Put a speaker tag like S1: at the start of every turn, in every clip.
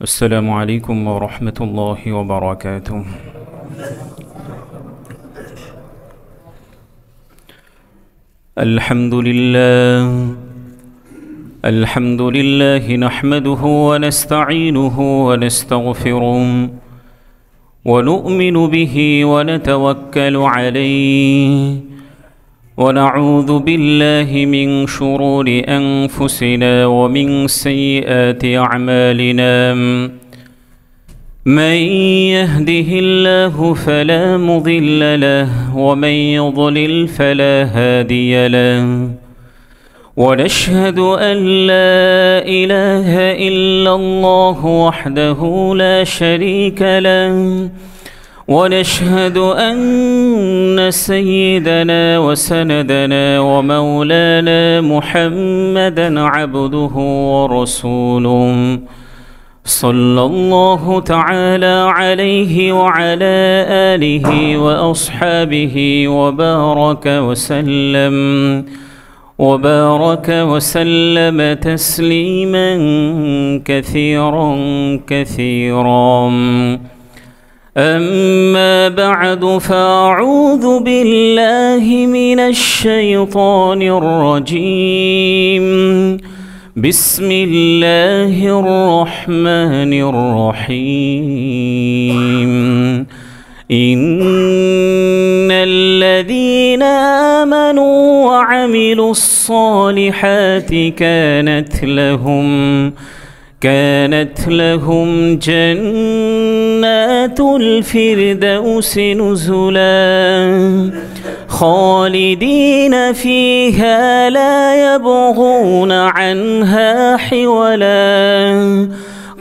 S1: السلام عليكم ورحمة الله وبركاته. الحمد لله نحمده ونستعينه ونستغفره ونؤمن به ونتوكل عليه ونعوذ بالله من شرور أنفسنا ومن سيئات أعمالنا. من يهده الله فلا مضل له ومن يضلل فلا هادي له، ونشهد أن لا إله إلا الله وحده لا شريك له، ونشهد أن سيدنا وسندنا ومولانا محمدا عبده ورسوله صلى الله تعالى عليه وعلى آله وأصحابه وبارك وسلم تسليما كثيرا. أما بعد، فأعوذ بالله من الشيطان الرجيم. بسم الله الرحمن الرحيم. إن الذين آمنوا وعملوا الصالحات كانت لهم جنات الفردوس نزلا خالدين فيها لا يبغون عنها حولا.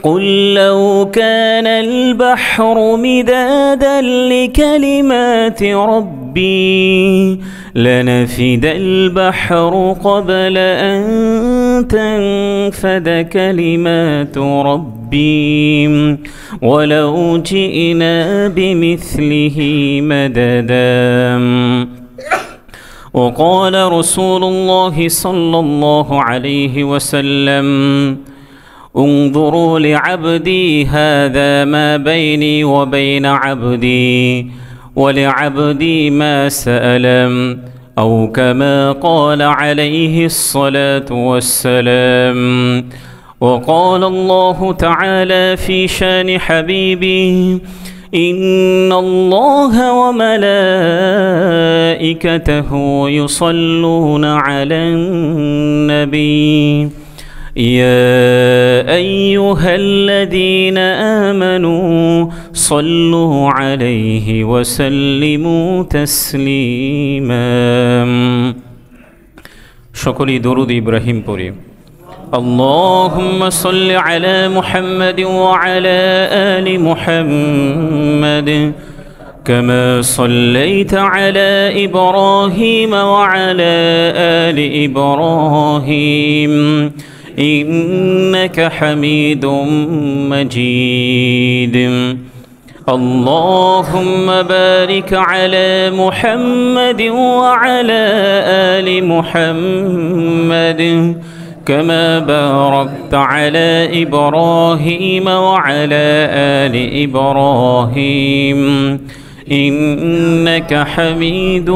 S1: قل لو كان البحر مدادا لكلمات ربي لنفد البحر قبل أن تنفد كلمات ربي ولو جئنا بمثله مددا. وقال رسول الله صلى الله عليه وسلم: انظروا لعبدي هذا ما بيني وبين عبدي ولعبدي ما سأل، أو كما قال عليه الصلاة والسلام. وقال الله تعالى في شان حبيبه: إن الله وملائكته يصلون على النبي يا أيها الذين آمنوا صلوا عليه وسلموا تسليما. شكري درود إبراهيم پوری. اللهم صل على محمد وعلى آل محمد كما صليت على إبراهيم وعلى آل إبراهيم إنك حميد مجيد. اللهم بارك على محمد وعلى آل محمد كما باركت على إبراهيم وعلى آل إبراهيم إنك حميد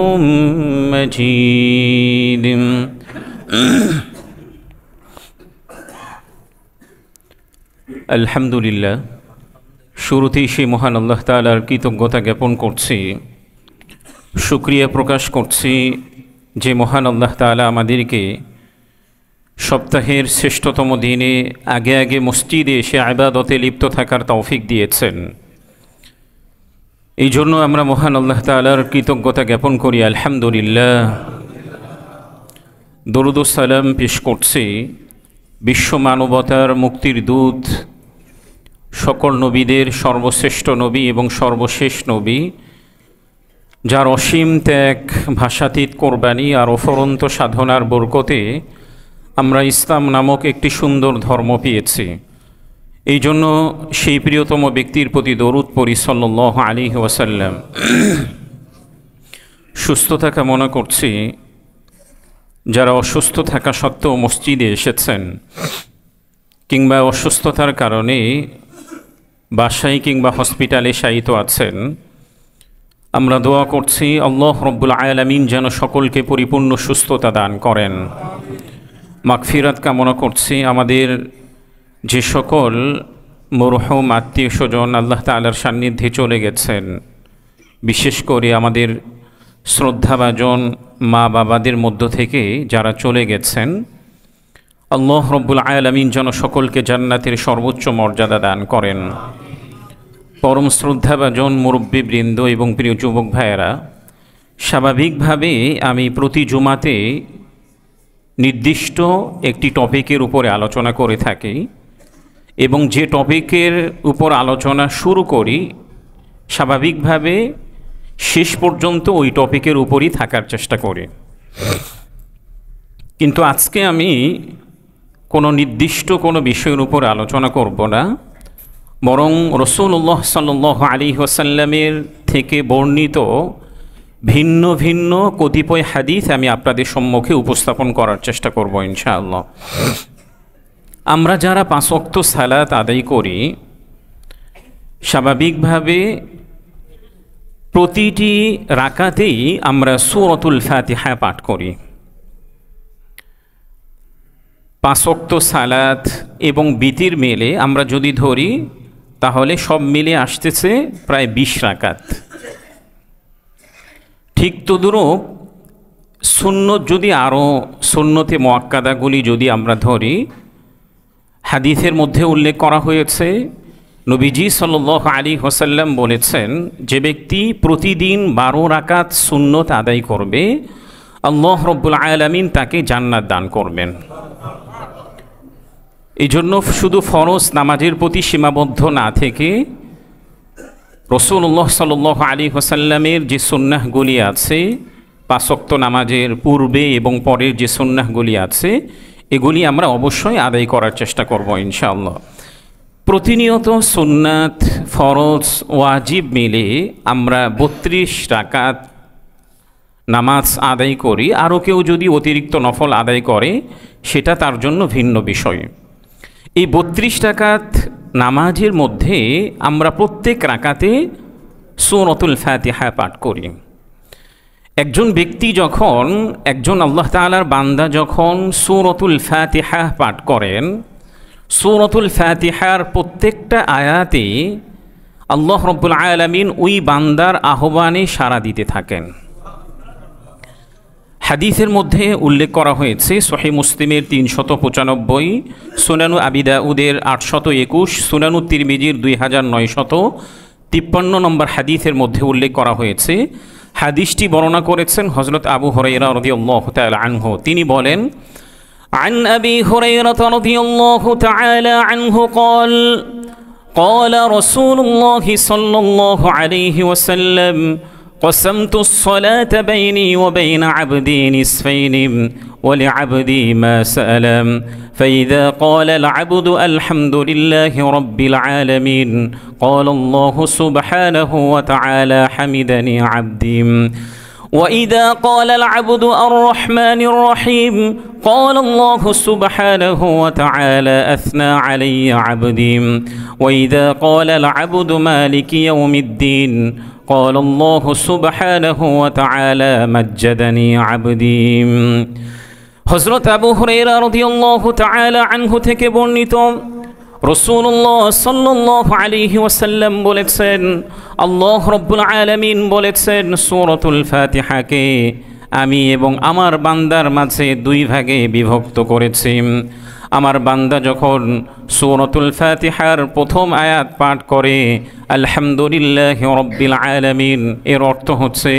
S1: مجيد. আলহামদুলিল্লাহ, শুরুতেই সেই মহান আল্লাহ তাআলার কৃতজ্ঞতা জ্ঞাপন করছি, শুকরিয়া প্রকাশ করছি যে মহান আল্লাহ তাআলা আমাদেরকে সপ্তাহের শ্রেষ্ঠতম দিনে আগে আগে মসজিদে এসে ইবাদতে লিপ্ত থাকার তৌফিক দিয়েছেন। এই জন্য আমরা মহান আল্লাহ তাআলার কৃতজ্ঞতা জ্ঞাপন করি আলহামদুলিল্লাহ। দরুদ ও সালাম পেশ করছি বিশ্ব মানবতার মুক্তির দূত, সকল নবীদের সর্বশ্রেষ্ঠ নবী এবং সর্বশেষ নবী, যার অসীম ত্যাগ, ভাষাতীত কোরবানি আর অফরন্ত সাধনার বরকতে আমরা ইসলাম নামক একটি সুন্দর ধর্ম পেয়েছি। এই জন্য সেই প্রিয়তম ব্যক্তির প্রতি দরুদ পড়ি সাল্লাল্লাহু আলাইহি ওয়াসাল্লাম। সুস্থতা কামনা করছি যারা অসুস্থ থাকা সত্ত্বেও মসজিদে এসেছেন কিংবা অসুস্থতার কারণে বাসায় কিংবা হসপিটালে শায়িত আছেন, আমরা দোয়া করছি আল্লাহ রব্বুল আলামিন যেন সকলকে পরিপূর্ণ সুস্থতা দান করেন। মাগফিরাত কামনা করছি আমাদের যে সকল মরহুম আত্মীয় স্বজন আল্লাহ তাআলার সান্নিধ্যে চলে গেছেন, বিশেষ করে আমাদের শ্রদ্ধাভাজন মা বাবাদের মধ্য থেকে যারা চলে গেছেন, আল্লাহ রব্বুল আলামিন যেন সকলকে জান্নাতের সর্বোচ্চ মর্যাদা দান করেন। পরম শ্রদ্ধাভাজন মুরব্বীবৃন্দ এবং প্রিয় যুবক ভাইয়েরা, স্বাভাবিকভাবে আমি প্রতি জুমাতে নির্দিষ্ট একটি টপিকের উপরে আলোচনা করে থাকি এবং যে টপিকের উপর আলোচনা শুরু করি স্বাভাবিকভাবে শেষ পর্যন্ত ওই টপিকের উপরই থাকার চেষ্টা করি। কিন্তু আজকে আমি কোনো নির্দিষ্ট কোনো বিষয়ের উপর আলোচনা করব না, বরং রাসূলুল্লাহ সাল্লাল্লাহু আলাইহি ওয়াসাল্লামের থেকে বর্ণিত ভিন্ন ভিন্ন কতিপয় হাদিস আমি আপনাদের সম্মুখে উপস্থাপন করার চেষ্টা করব ইনশাআল্লাহ। আমরা যারা 5 ওয়াক্ত সালাত আদায় করি, স্বাভাবিকভাবে প্রতিটি রাকাতেই আমরা সূরাতুল ফাতিহা পাঠ করি। 5 ওয়াক্ত সালাত এবং বিতির মেলে আমরা যদি ধরি তাহলে সব মিলে আসতেছে প্রায় 20 রাকাত। ঠিক তদ্রূপ সুন্নত যদি আরও সুন্নতে মুআক্কাদাগুলি যদি আমরা ধরি, হাদিসের মধ্যে উল্লেখ করা হয়েছে নবীজি সাল্লাল্লাহু আলাইহি ওয়াসাল্লাম বলেছেন, যে ব্যক্তি প্রতিদিন 12 রাকাত সুন্নত আদায় করবে আল্লাহ রব্বুল আলামিন তাকে জান্নাত দান করবেন। এই জন্য শুধু ফরজ নামাজের প্রতি সীমাবদ্ধ না থেকে রাসূলুল্লাহ সাল্লাল্লাহু আলাইহি ওয়াসাল্লামের যে সুন্নাহগুলি আছে, 5 ওয়াক্ত নামাজের পূর্বে এবং পরের যে সুন্নাহগুলি আছে, এগুলি আমরা অবশ্যই আদায় করার চেষ্টা করব ইনশাআল্লাহ। প্রতিনিয়ত সুন্নাত, ফরজ, ওয়াজিব মিলে আমরা 32 রাকাত নামাজ আদায় করি। আরও কেউ যদি অতিরিক্ত নফল আদায় করে সেটা তার জন্য ভিন্ন বিষয়। এই 32 রাকাত নামাজের মধ্যে আমরা প্রত্যেক রাকাতে সূরাতুল ফাতিহা পাঠ করি। একজন ব্যক্তি যখন, একজন আল্লাহ তাআলার বান্দা যখন সূরাতুল ফাতিহা পাঠ করেন, সূরাতুল ফাতিহার প্রত্যেকটা আয়াতে আল্লাহ রব্বুল আলামিন ওই বান্দার আহ্বানে সাড়া দিতে থাকেন। হাদিসের মধ্যে উল্লেখ করা হয়েছে সহিহ মুসলিমের 395, সুনানু আবি দাউদের 821, সুনানু তিরমিজির 2953 নম্বর হাদিসের মধ্যে উল্লেখ করা হয়েছে। হাদিসটি বর্ণনা করেছেন হযরত আবু হুরায়রা রাদিয়াল্লাহু তাআলা আনহু। তিনি বলেন, عن أبي هريرة رضي الله تعالى عنه قال قال رسول الله صلى الله عليه وسلم قسمت الصلاة بيني وبين عبدي نصفين ولعبدي ما سأل فإذا قال العبد الحمد لله رب العالمين قال الله سبحانه وتعالى حمدني عبدي وإذا قال العبد الرحمن الرحيم قال الله سبحانه وتعالى أثنى علي عبدي وإذا قال العبد مالك يوم الدين قال الله سبحانه وتعالى مجدني عبدي। হযরত আবু হুরায়রা রাদিয়াল্লাহু তাআলা আনহু থেকে বর্ণিত, রাসূলুল্লাহ সাল্লাল্লাহু আলাইহি ওয়াসাল্লাম বলেছেন, আল্লাহ রব্বুল আলামিন বলেছেন, সূরাতুল ফাতিহাকে আমি এবং আমার বান্দার মাঝে 2 ভাগে বিভক্ত করেছি। আমার বান্দা যখন সূরাতুল ফাতিহার প্রথম আয়াত পাঠ করে আলহামদুলিল্লাহি রাব্বিল আলামিন, এর অর্থ হচ্ছে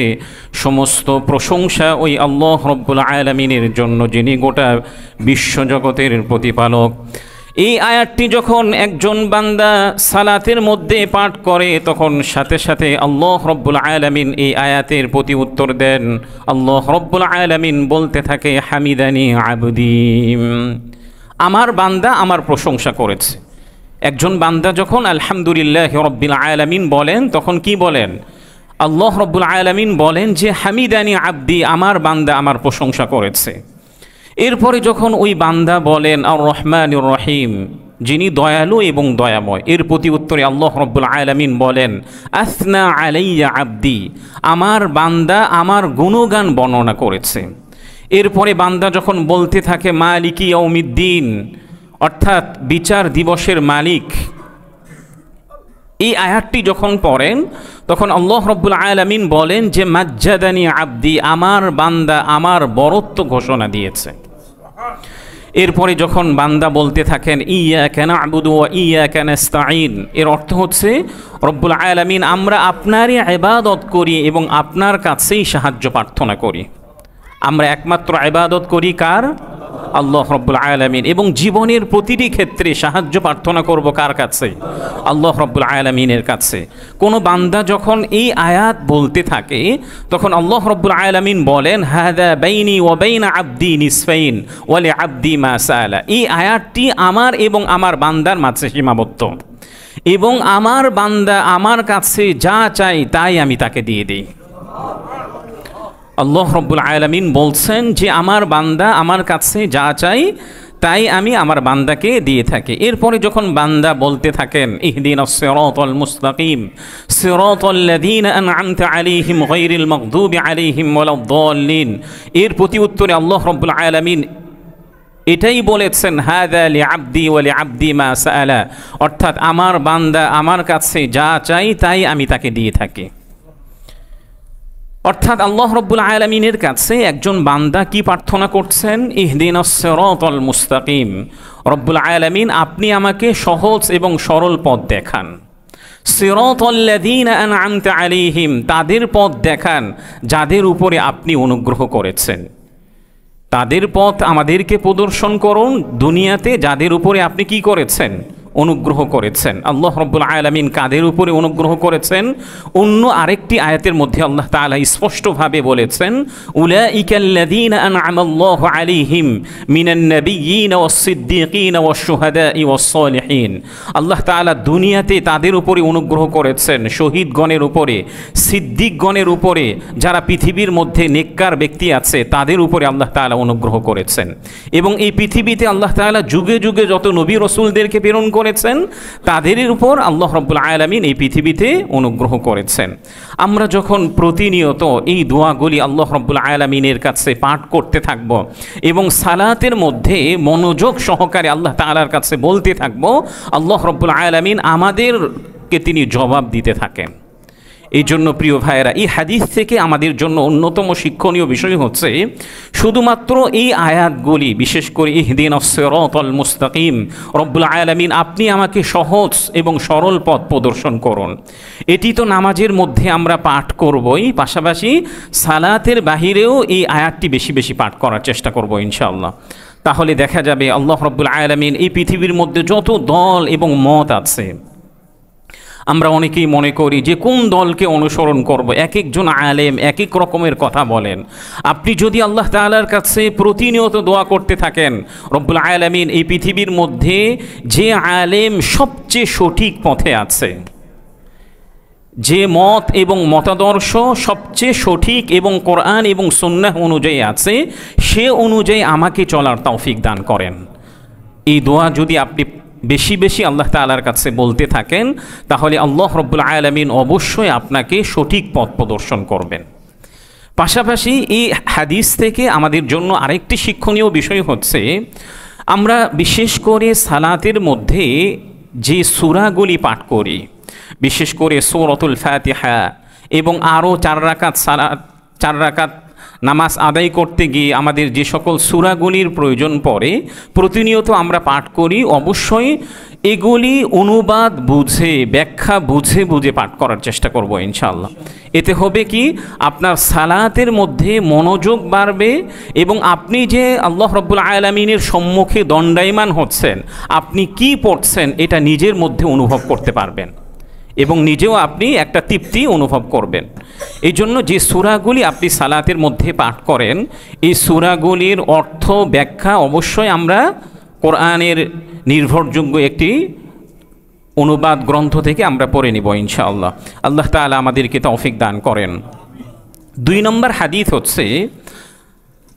S1: সমস্ত প্রশংসা ওই আল্লাহ রব্বুল আলামিনের জন্য, যিনি গোটা বিশ্বজগতের প্রতিপালক। এই আয়াতটি যখন একজন বান্দা সালাতের মধ্যে পাঠ করে তখন সাথে সাথে আল্লাহ রব্বুল আলামিন এই আয়াতের প্রতি উত্তর দেন। আল্লাহ রব্বুল আলামিন বলতে থাকে হামিদানি আবদি, আমার বান্দা আমার প্রশংসা করেছে। একজন বান্দা যখন আলহামদুলিল্লাহ রব্বিল আলামিন বলেন তখন কি বলেন? আল্লাহ রব্বুল আলামিন বলেন যে হামিদানি আবদি, আমার বান্দা আমার প্রশংসা করেছে। এরপরে যখন ওই বান্দা বলেন আর রহমানুর রহিম, যিনি দয়ালু এবং দয়াময়। এর প্রতি উত্তরে আল্লাহ রাব্বুল আলামিন বলেন, আসনা আলাইয়া আবদি, আমার বান্দা আমার গুণগান বর্ণনা করেছে। এরপরে বান্দা যখন বলতে থাকে মালিকি ইয়াউমিদ্দিন, অর্থাৎ বিচার দিবসের মালিক, এই আয়াতটি যখন পড়েন তখন আল্লাহ রাব্বুল আলামিন বলেন যে মাজ্জাদানি আবদি, আমার বান্দা আমার বরত্ব ঘোষণা দিয়েছে। এরপরে যখন বান্দা বলতে থাকেন ইয়াকা না'বুদু ওয়া ইয়াকা নাস্তাঈন, এর অর্থ হচ্ছে রব্বুল আলামিন আমরা আপনারই ইবাদত করি এবং আপনার কাছেই সাহায্য প্রার্থনা করি। আমরা একমাত্র ইবাদত করি কার? আল্লাহ রাব্বুল আলামিন। এবং জীবনের প্রতিটি ক্ষেত্রে সাহায্য প্রার্থনা করব কার কাছে? আল্লাহ রাব্বুল আলামিনের কাছে। কোনো বান্দা যখন এই আয়াত বলতে থাকে তখন আল্লাহ রাব্বুল আলামিন বলেন হাদা বাইনি ওয়া বাইনা আবদি নিসফাইন ওয়া লি আবদি মা সাআলা। এই আয়াতটি আমার এবং আমার বান্দার মাঝে সীমাবদ্ধ, এবং আমার বান্দা আমার কাছে যা চাই তাই আমি তাকে দিয়ে দিই। আল্লাহ রাব্বুল আলামিন বলছেন যে আমার বান্দা আমার কাছে যা চাই তাই আমি আমার বান্দাকে দিয়ে থাকি। এরপরে যখন বান্দা বলতে থাকেন ইহদিনাস সিরাতাল মুস্তাকিম সিরাতাল্লাযীনা আন'আমতা আলাইহিম গায়রিল মাগদুবি আলাইহিম ওয়ালাদ-দাল্লিন, এর প্রতি উত্তরে আল্লাহ রাব্বুল আলামিন এটাই বলেছেন হাদা লিআবদি ওয়া লিআবদি মা সাআলা, অর্থাৎ আমার বান্দা আমার কাছে যা চাই তাই আমি তাকে দিয়ে থাকি। অর্থাৎ আল্লাহ রাব্বুল আলামিনের কাছে একজন বান্দা কি প্রার্থনা করছেন? ইহদিনাস সিরাতাল মুস্তাকিম, রব্বুল আলামিন আপনি আমাকে সহজ এবং সরল পথ দেখান। সিরাতাল্লাযীনা আন'আমতা আলাইহিম, তাদের পথ দেখান যাদের উপরে আপনি অনুগ্রহ করেছেন। তাদের পথ আমাদেরকে প্রদর্শন করুন দুনিয়াতে যাদের উপরে আপনি কি করেছেন? অনুগ্রহ করেছেন। আল্লাহ রাব্বুল আলামিন কাদের উপরে অনুগ্রহ করেছেন? অন্য আরেকটি আয়াতের মধ্যে আল্লাহ তাআলা স্পষ্টভাবে বলেছেন উলাইকাল্লাযীনা আন'আমাল্লাহু আলাইহিম মিনান নাবিয়্যিন ওয়াস-সিদ্দীকিন ওয়াশ-শুহাদাই ওয়াস-সালিহিন। আল্লাহ তাআলা দুনিয়াতে তাদের উপরে অনুগ্রহ করেছেন, শহীদগণের উপরে, সিদ্দিকগণের উপরে, যারা পৃথিবীর মধ্যে নেককার ব্যক্তি আছে তাদের উপরে আল্লাহ তাআলা অনুগ্রহ করেছেন। এবং এই পৃথিবীতে আল্লাহ তাআলা যুগে যুগে যত নবী রাসূলদেরকে প্রেরণ করেছেন তাদের উপর আল্লাহ রাব্বুল আলামিন এই পৃথিবীতে অনুগ্রহ করেছেন। আমরা যখন প্রতিনিয়ত এই দোয়াগুলি আল্লাহ রাব্বুল আলামিনের কাছে পাঠ করতে থাকব এবং সালাতের মধ্যে মনোযোগ সহকারে আল্লাহ তাআলার কাছে বলতে থাকব, আল্লাহ রাব্বুল আলামিন আমাদেরকে তিনি জবাব দিতে থাকেন। এই জন্য প্রিয় ভাইয়েরা, এই হাদিস থেকে আমাদের জন্য অন্যতম শিক্ষণীয় বিষয় হচ্ছে শুধুমাত্র এই আয়াতগুলি, বিশেষ করে ইহদিনাস সিরাতাল মুস্তাকিম, রব্বুল আলামিন আপনি আমাকে সহজ এবং সরল পথ প্রদর্শন করুন, এটি তো নামাজের মধ্যে আমরা পাঠ করবই, পাশাপাশি সালাতের বাহিরেও এই আয়াতটি বেশি বেশি পাঠ করার চেষ্টা করব ইনশাআল্লাহ। তাহলে দেখা যাবে আল্লাহ রাব্বুল আলামিন এই পৃথিবীর মধ্যে যত দল এবং মত আছে, আমরা অনেকেই মনে করি যে কোন দলকে অনুসরণ করব, এক একজন আলেম এক এক রকমের কথা বলেন। আপনি যদি আল্লাহ তাআলার কাছে প্রতিনিয়ত দোয়া করতে থাকেন, রব্বুল আলামিন এই পৃথিবীর মধ্যে যে আলেম সবচেয়ে সঠিক পথে আছে, যে মত এবং মতাদর্শ সবচেয়ে সঠিক এবং কোরআন এবং সুন্নাহ অনুযায়ী আছে, সে অনুযায়ী আমাকে চলার তৌফিক দান করেন। এই দোয়া যদি আপনি বেশি বেশি আল্লাহ তাআলার কাছে বলতে থাকেন তাহলে আল্লাহ রাব্বুল আলামিন অবশ্যই আপনাকে সঠিক পথ প্রদর্শন করবেন। পাশাপাশি এই হাদিস থেকে আমাদের জন্য আরেকটি শিক্ষণীয় বিষয় হচ্ছে, আমরা বিশেষ করে সালাতের মধ্যে যে সূরাগুলি পাঠ করি, বিশেষ করে সূরাতুল ফাতিহা এবং আরও 4 রাকাত নামাজ আদায় করতে গিয়ে আমাদের যে সকল সূরাগুলির প্রয়োজন পড়ে প্রতিনিয়ত আমরা পাঠ করি, অবশ্যই এগুলি অনুবাদ বুঝে, ব্যাখ্যা বুঝে বুঝে পাঠ করার চেষ্টা করব ইনশাআল্লাহ। এতে হবে কি, আপনার সালাতের মধ্যে মনোযোগ বাড়বে এবং আপনি যে আল্লাহ রাব্বুল আলামিনের সম্মুখে দণ্ডায়মান হচ্ছেন, আপনি কি পড়ছেন এটা নিজের মধ্যে অনুভব করতে পারবেন এবং নিজেও আপনি একটা তৃপ্তি অনুভব করবেন। এই জন্য যে সূরাগুলি আপনি সালাতের মধ্যে পাঠ করেন, এই সূরাগুলির অর্থ ব্যাখ্যা অবশ্যই আমরা কোরআনের নির্ভরযোগ্য একটি অনুবাদ গ্রন্থ থেকে আমরা পড়ে নিব ইনশাআল্লাহ। আল্লাহ তাআলা আমাদেরকে তৌফিক দান করেন। 2 নম্বর হাদিস হচ্ছে,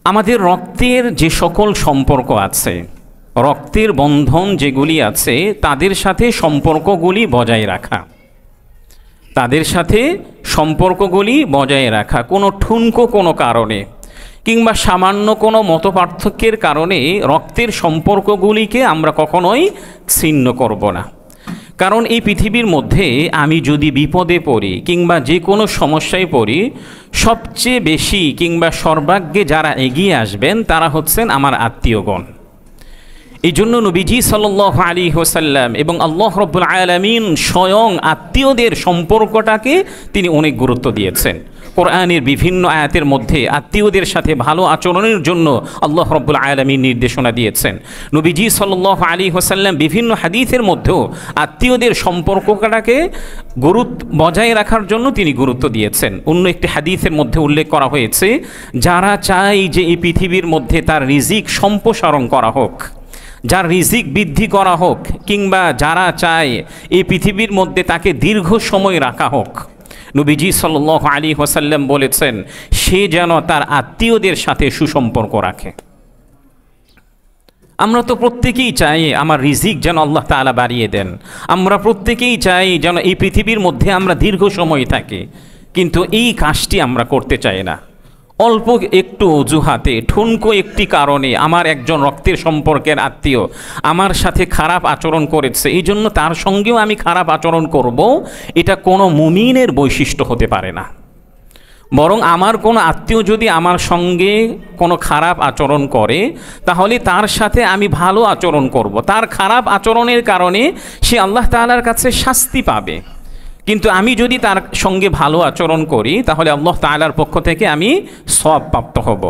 S1: আমাদের রক্তের যে সকল সম্পর্ক আছে, রক্তের বন্ধন যেগুলি আছে তাদের সাথে সম্পর্কগুলি বজায় রাখা, তাদের সাথে সম্পর্কগুলি বজায় রাখা। কোনো ঠুনকো কোনো কারণে কিংবা সামান্য কোনো মতপার্থক্যের কারণে রক্তের সম্পর্কগুলিকে আমরা কখনোই ছিন্ন করব না। কারণ এই পৃথিবীর মধ্যে আমি যদি বিপদে পড়ি কিংবা যে কোনো সমস্যায় পড়ি, সবচেয়ে বেশি কিংবা সর্বাগ্যে যারা এগিয়ে আসবেন তারা হচ্ছেন আমার আত্মীয়গণ। এই জন্য নবীজি সাল্লাল্লাহু আলাইহি ওয়াসাল্লাম এবং আল্লাহ রাব্বুল আলামিন স্বয়ং আত্মীয়দের সম্পর্কটাকে তিনি অনেক গুরুত্ব দিয়েছেন। কোরআনের বিভিন্ন আয়াতের মধ্যে আত্মীয়দের সাথে ভালো আচরণের জন্য আল্লাহ রাব্বুল আলামিন নির্দেশনা দিয়েছেন। নবীজি সাল্লাল্লাহু আলাইহি ওয়াসাল্লাম বিভিন্ন হাদিসের মধ্যেও আত্মীয়দের সম্পর্কটাকে বজায় রাখার জন্য তিনি গুরুত্ব দিয়েছেন। অন্য একটি হাদিসের মধ্যে উল্লেখ করা হয়েছে, যারা চায় যে এই পৃথিবীর মধ্যে তার রিজিক সম্প্রসারণ করা হোক, যার রিজিক বৃদ্ধি করা হোক, কিংবা যারা চায় এই পৃথিবীর মধ্যে তাকে দীর্ঘ সময় রাখা হোক, নবীজি সাল্লাল্লাহু আলাইহি ওয়াসাল্লাম বলেছেন সে যেন তার আত্মীয়দের সাথে সুসম্পর্ক রাখে। আমরা তো প্রত্যেকেই চাই আমার রিজিক যেন আল্লাহ তাআলা বাড়িয়ে দেন, আমরা প্রত্যেকেই চাই যেন এই পৃথিবীর মধ্যে আমরা দীর্ঘ সময় থাকি, কিন্তু এই কাজটি আমরা করতে চাই না। অল্প একটু অজুহাতে, ঠুনকো একটি কারণে আমার একজন রক্তের সম্পর্কের আত্মীয় আমার সাথে খারাপ আচরণ করেছে, এই জন্য তার সঙ্গেও আমি খারাপ আচরণ করব, এটা কোনো মুমিনের বৈশিষ্ট্য হতে পারে না। বরং আমার কোনো আত্মীয় যদি আমার সঙ্গে কোনো খারাপ আচরণ করে, তাহলে তার সাথে আমি ভালো আচরণ করব। তার খারাপ আচরণের কারণে সে আল্লাহ তাআলার কাছে শাস্তি পাবে, কিন্তু আমি যদি তার সঙ্গে ভালো আচরণ করি তাহলে আল্লাহ তাআলার পক্ষ থেকে আমি সওয়াব প্রাপ্ত হব।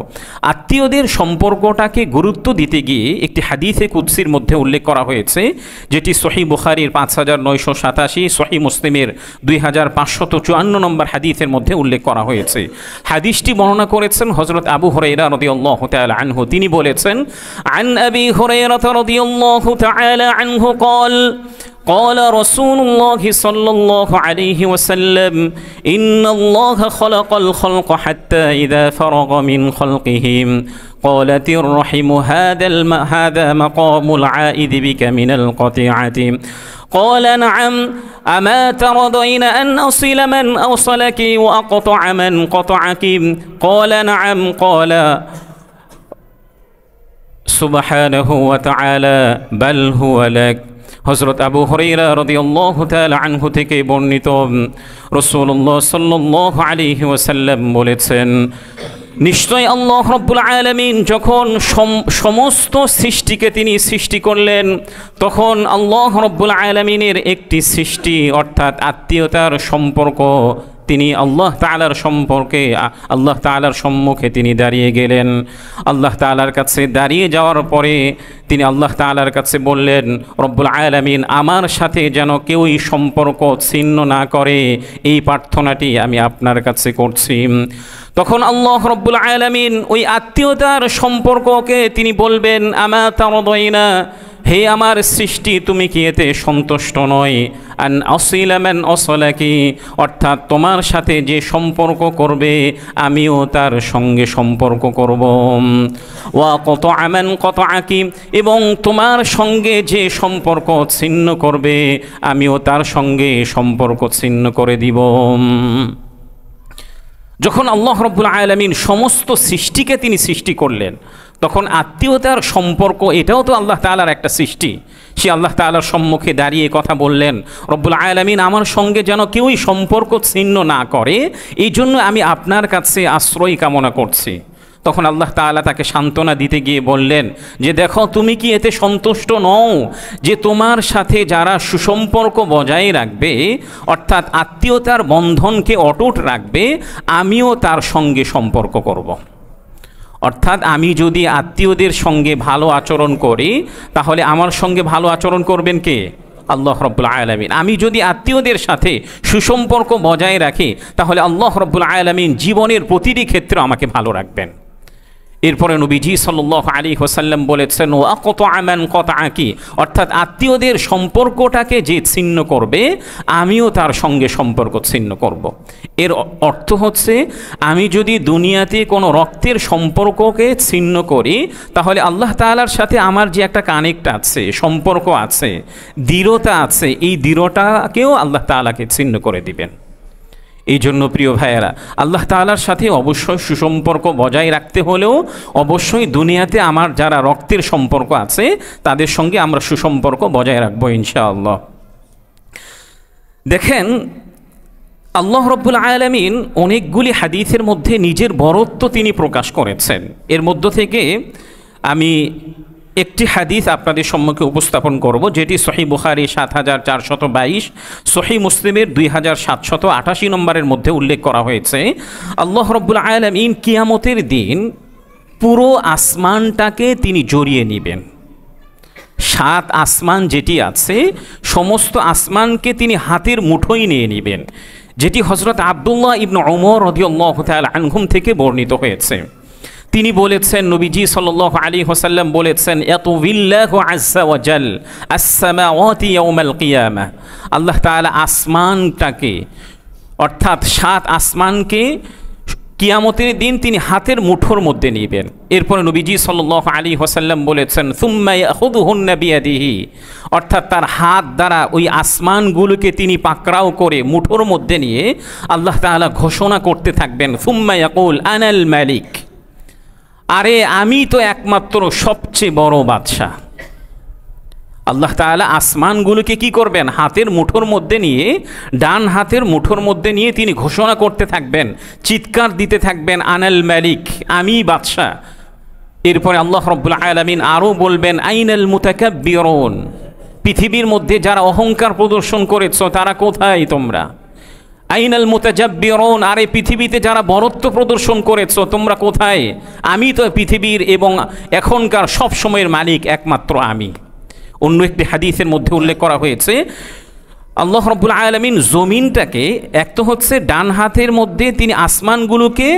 S1: আত্মীয়দের সম্পর্কটাকে গুরুত্ব দিতে গিয়ে একটি হাদিসে কুদসির মধ্যে উল্লেখ করা হয়েছে, যেটি সহিহ বুখারীর 5987, সহিহ মুসলিমের 2554 নম্বর হাদিসের মধ্যে উল্লেখ করা হয়েছে। হাদিসটি বর্ণনা করেছেন হযরত আবু হুরায়রা রাদিয়াল্লাহু তাআলা আনহু। তিনি বলেছেন, আন আবি হুরায়রা রাদিয়াল্লাহু তাআলা আনহু قال قال رسول الله صلى الله عليه وسلم إن الله خلق الخلق حتى إذا فرغ من خلقهم قالت الرحم هذا مقام العائد بك من القطيعة قال نعم أما ترضين أن أصل من أوصلك وأقطع من قطعك قال نعم قال سبحانه وتعالى بل هو لك। হযরত আবু হুরায়রা রাদিয়াল্লাহু তাআলা আনহু থেকে বর্ণিত, রাসূলুল্লাহ সাল্লাল্লাহু আলাইহি ওয়াসাল্লাম বলেছেন, নিশ্চয় আল্লাহ রাব্বুল আলামিন যখন সমস্ত সৃষ্টিকে তিনি সৃষ্টি করলেন, তখন আল্লাহ রাব্বুল আলামিনের একটি সৃষ্টি অর্থাৎ আত্মীয়তার সম্পর্ক তিনি আল্লাহ তাআলার সম্পর্কে আল্লাহ তাআলার সম্মুখে তিনি দাঁড়িয়ে গেলেন। আল্লাহ তাআলার কাছে দাঁড়িয়ে যাওয়ার পরে তিনি আল্লাহ তাআলার কাছে বললেন, রব্বুল আলামিন আমার সাথে যেন কেউই সম্পর্ক ছিন্ন না করে, এই প্রার্থনাটি আমি আপনার কাছে করছি। তখন আল্লাহ রব্বুল আলামিন ওই আত্মীয়তার সম্পর্ককে তিনি বলবেন, আমা তারদাইনা, হে আমার সৃষ্টি তুমি কি এতে সন্তুষ্ট নয়, আন আসিলা মান আসলাকি, অর্থাৎ তোমার সাথে যে সম্পর্ক করবে আমিও তার সঙ্গে সম্পর্ক করব, ওয়া কতআ মান কতআকি, এবং তোমার সঙ্গে যে সম্পর্ক ছিন্ন করবে আমিও তার সঙ্গে সম্পর্ক ছিন্ন করে দিব। যখন আল্লাহ রাব্বুল আলামিন সমস্ত সৃষ্টিকে তিনি সৃষ্টি করলেন, তখন আত্মীয়তার সম্পর্ক এটাও তো আল্লাহ তাআলার একটা সৃষ্টি। সে আল্লাহ তাআলার সম্মুখে দাঁড়িয়ে কথা বললেন, রব্বুল আলামিন আমার সঙ্গে যেন কেউই সম্পর্ক ছিন্ন না করে, এই জন্য আমি আপনার কাছে আশ্রয় কামনা করছি। তখন আল্লাহ তাআলা তাকে সান্ত্বনা দিতে গিয়ে বললেন যে দেখো, তুমি কি এতে সন্তুষ্ট নও যে তোমার সাথে যারা সুসম্পর্ক বজায় রাখবে, অর্থাৎ আত্মীয়তার বন্ধনকে অটুট রাখবে, আমিও তার সঙ্গে সম্পর্ক করব। অর্থাৎ আমি যদি আত্মীয়দের সঙ্গে ভালো আচরণ করি তাহলে আমার সঙ্গে ভালো আচরণ করবেন কে? আল্লাহ রাব্বুল আলামিন। আমি যদি আত্মীয়দের সাথে সুসম্পর্ক বজায় রাখি তাহলে আল্লাহ রাব্বুল আলামিন জীবনের প্রতিটি ক্ষেত্রে আমাকে ভালো রাখবেন। এরপরে নবীজি সাল্লাল্লাহু আলাইহি ওয়াসাল্লাম বলেছেন ওয়াকতা মান কতআকি, অর্থাৎ আত্মীয়দের সম্পর্কটাকে যে ছিন্ন করবে আমিও তার সঙ্গে সম্পর্ক ছিন্ন করব। এর অর্থ হচ্ছে আমি যদি দুনিয়াতে কোনো রক্তের সম্পর্ককে ছিন্ন করি তাহলে আল্লাহ তাআলার সাথে আমার যে একটা কানেক্ট আছে, সম্পর্ক আছে, দৃঢ়তা আছে, এই দৃঢ়তাকেও আল্লাহ তাআলাকে ছিন্ন করে দিবেন। এই জন্য প্রিয় ভাইয়েরা, আল্লাহ তাআলার সাথে অবশ্যই সুসম্পর্ক বজায় রাখতে হলেও অবশ্যই দুনিয়াতে আমার যারা রক্তের সম্পর্ক আছে তাদের সঙ্গে আমরা সুসম্পর্ক বজায় রাখবো ইনশাআল্লাহ। দেখেন, আল্লাহ রাব্বুল আলামিন অনেকগুলি হাদিসের মধ্যে নিজের বরত্ব তিনি প্রকাশ করেছেন। এর মধ্য থেকে আমি একটি হাদিস আপনাদের সম্মুখে উপস্থাপন করব, যেটি সহিহ বুখারী ৭৪২২, সহিহ মুসলিমের ২৭৮৮ নম্বরের মধ্যে উল্লেখ করা হয়েছে। আল্লাহ রাব্বুল আলামিন কিয়ামতের দিন পুরো আসমানটাকে তিনি জড়িয়ে নেবেন। ৭ আসমান যেটি আছে সমস্ত আসমানকে তিনি হাতের মুঠোয় নিয়ে নেবেন, যেটি হযরত আব্দুল্লাহ ইবনে ওমর রাদিয়াল্লাহু তাআলা আনহুম থেকে বর্ণিত হয়েছে। তিনি বলেছেন, নবীজি সাল্লাল্লাহু আলাইহি ওয়াসাল্লাম বলেছেন, ইয়াতুবিল্লাহু আযজা ওয়া জাল আস-সামাওয়াতি ইয়াউমাল কিয়ামাহ, আল্লাহ তাআলা আসমানটাকে অর্থাৎ ৭ আসমানকে কিয়ামতের দিন তিনি হাতের মুঠোর মধ্যে নেবেন। এরপরে নবীজি সাল্লাল্লাহু আলাইহি ওয়াসাল্লাম বলেছেন, সুম্মা ইয়াখুযুহুন্না বিয়াদিহি, অর্থাৎ তার হাত দ্বারা ওই আসমানগুলোকে তিনি পাকড়াও করে মুঠোর মধ্যে নিয়ে আল্লাহ তাআলা ঘোষণা করতে থাকবেন, সুম্মা ইয়াকুল আনাল মালিক, আরে আমি তো একমাত্র সবচেয়ে বড় বাদশাহ। আল্লাহ তাআলা আসমানগুলোকে কি করবেন? হাতের মুঠোর মধ্যে নিয়ে, ডান হাতের মুঠোর মধ্যে নিয়ে তিনি ঘোষণা করতে থাকবেন, চিৎকার দিতে থাকবেন, আনাল মালিক, আমি বাদশাহ। এরপরে আল্লাহ রাব্বুল আলামিন আরও বলবেন, আইনাল মুতাকাব্বিরুন, পৃথিবীর মধ্যে যারা অহংকার প্রদর্শন করেছো তারা কোথায় তোমরা? আইনাল মুতাজাব্বিরুন, আরে পৃথিবীতে যারা বরত্ব প্রদর্শন করেছো তোমরা কোথায়? আমি তো পৃথিবীর এবং এখনকার সব সময়ের মালিক একমাত্র আমি। অন্য একটি হাদিসের মধ্যে উল্লেখ করা হয়েছে, আল্লাহ রাব্বুল আলামিন জমিনটাকে, এক তো হচ্ছে ডান হাতের মধ্যে তিনি আসমানগুলোকে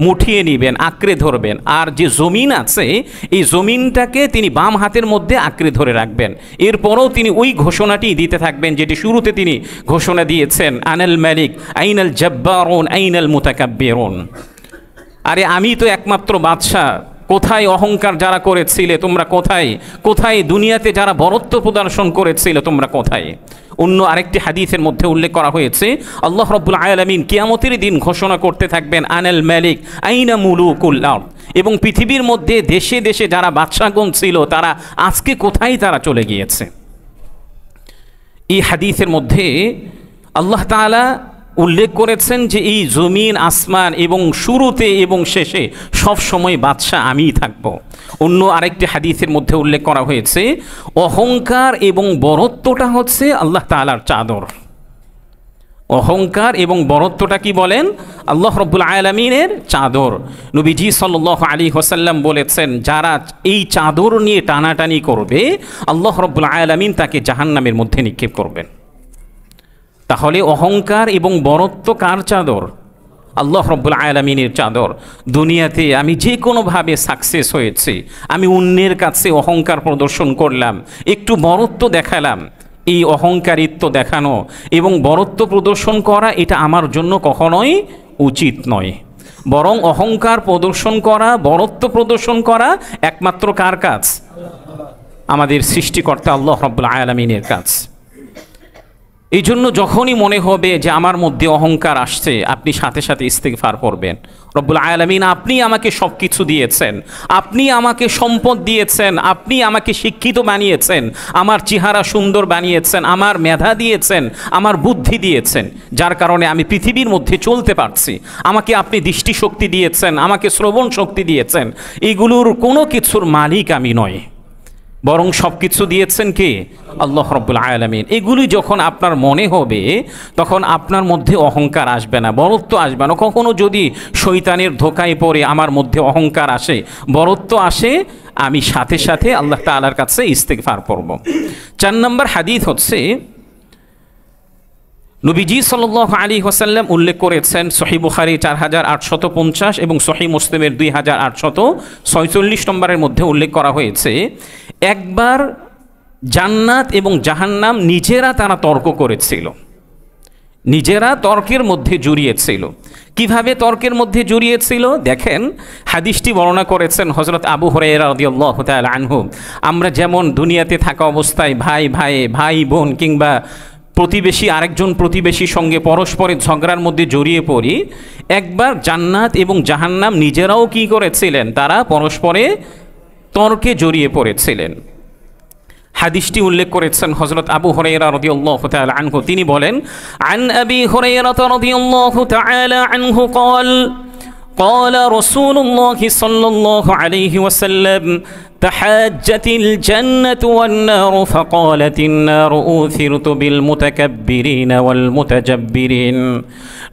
S1: মুঠিয়ে নেবেন, আঁকড়ে ধরবেন, আর যে জমিন আছে এই জমিনটাকে তিনি বাম হাতের মধ্যে আঁকড়ে ধরে রাখবেন। এরপরও তিনি ওই ঘোষণাটি দিতে থাকবেন যেটি শুরুতে তিনি ঘোষণা দিয়েছেন, আনাল মালিক আইনাল জাব্বারুন আইনাল মুতাকাব্বিরুন, আরে আমি তো একমাত্র বাদশাহ, কোথায় অহংকার যারা করেছিলে তোমরা কোথায়? কোথায় দুনিয়াতে যারা বরত্ব প্রদর্শন করেছিল তোমরা কোথায়? অন্য আরেকটি হাদিসের মধ্যে উল্লেখ করা হয়েছে, আল্লাহ রাব্বুল আলামিন কিয়ামতের দিন ঘোষণা করতে থাকবেন, আনাল মালিক আইনা মুলুকুল আরদ, এবং পৃথিবীর মধ্যে দেশে দেশে যারা বাদশাগণ ছিল তারা আজকে কোথায় তারা চলে গিয়েছে। এই হাদিসের মধ্যে আল্লাহ তাআলা উল্লেখ করেছেন যে এই জমিন আসমান এবং শুরুতে এবং শেষে সব সময় বাদশাহ আমিই থাকব। অন্য আরেকটি হাদিসের মধ্যে উল্লেখ করা হয়েছে, অহংকার এবং বরত্বটা হচ্ছে আল্লাহ তাআলার চাদর। অহংকার এবং বরত্বটা কি বলেন? আল্লাহ রাব্বুল আলামিনের চাদর। নবীজি সাল্লাল্লাহু আলাইহি ওয়াসাল্লাম বলেছেন, যারা এই চাদর নিয়ে টানাটানি করবে আল্লাহ রাব্বুল আলামিন তাকে জাহান্নামের মধ্যে নিক্ষেপ করবেন। তাহলে অহংকার এবং বরত্ব কার চাদর? আল্লাহ রাব্বুল আলামিনের চাদর। দুনিয়াতে আমি যে কোনোভাবে সাকসেস হয়েছি, আমি অন্যের কাছে অহংকার প্রদর্শন করলাম, একটু বরত্ব দেখালাম, এই অহংকারিত্ব দেখানো এবং বরত্ব প্রদর্শন করা এটা আমার জন্য কখনোই উচিত নয়। বরং অহংকার প্রদর্শন করা, বরত্ব প্রদর্শন করা একমাত্র কার কাজ? আমাদের সৃষ্টিকর্তা আল্লাহ রাব্বুল আলামিনের কাজ। এই জন্য যখনই মনে হবে যে আমার মধ্যে অহংকার আসছে, আপনি সাথে সাথে ইস্তিগফার করবেন, রব্বুল আলামিন আপনি আমাকে সব কিছু দিয়েছেন, আপনি আমাকে সম্পদ দিয়েছেন, আপনি আমাকে শিক্ষিত বানিয়েছেন, আমার চেহারা সুন্দর বানিয়েছেন, আমার মেধা দিয়েছেন, আমার বুদ্ধি দিয়েছেন, যার কারণে আমি পৃথিবীর মধ্যে চলতে পারছি। আমাকে আপনি দৃষ্টিশক্তি দিয়েছেন, আমাকে শ্রবণ শক্তি দিয়েছেন। এগুলোর কোনো কিছুর মালিক আমি নয়, বরং সব কিছু দিয়েছেন কে? আল্লাহ রাব্বুল আলামিন। এগুলি যখন আপনার মনে হবে তখন আপনার মধ্যে অহংকার আসবে না, বরত্ব আসবে না। কখনো যদি শয়তানের ধোকায় পড়ে আমার মধ্যে অহংকার আসে, বরত্ব আসে, আমি সাথে সাথে আল্লাহ তাআলার কাছে ইস্তিগফার করব। 4 নম্বর হাদিস হচ্ছে, নবীজি সাল্লাল্লাহু আলাইহি ওয়াসাল্লাম উল্লেখ করেছেন সহিহ বুখারী 4850 এবং সহিহ মুসলিমের 2846 নম্বরের মধ্যে উল্লেখ করা হয়েছে, একবার জান্নাত এবং জাহান্নাম নিজেরা তারা তর্ক করেছিল, নিজেরা তর্কের মধ্যে জড়িয়েছিল। কিভাবে তর্কের মধ্যে জড়িয়েছিল দেখেন, হাদিসটি বর্ণনা করেছেন হযরত আবু হুরায়রা রাদিয়াল্লাহু তাআলা আনহু। আমরা যেমন দুনিয়াতে থাকা অবস্থায় ভাই বোন কিংবা প্রতিবেশী আরেকজন প্রতিবেশীর সঙ্গে পরস্পরের ঝগড়ার মধ্যে জড়িয়ে পড়ি, একবার জান্নাত এবং জাহান্নাম নিজেরাও কি করেছিলেন, তারা পরস্পরে তর্কে জড়িয়ে পড়েছিলেন। হাদিসটি উল্লেখ করেছেন হযরত আবু হুরায়রা রাদিয়াল্লাহু তাআলা আনহু। তিনি বলেন, আন আবি হুরায়রা রাদিয়াল্লাহু তাআলা আনহু قال قال رسول الله صلى الله عليه وسلم تحاجت الجنة والنار فقالت النار أوثرت بالمتكبرين والمتجبرين।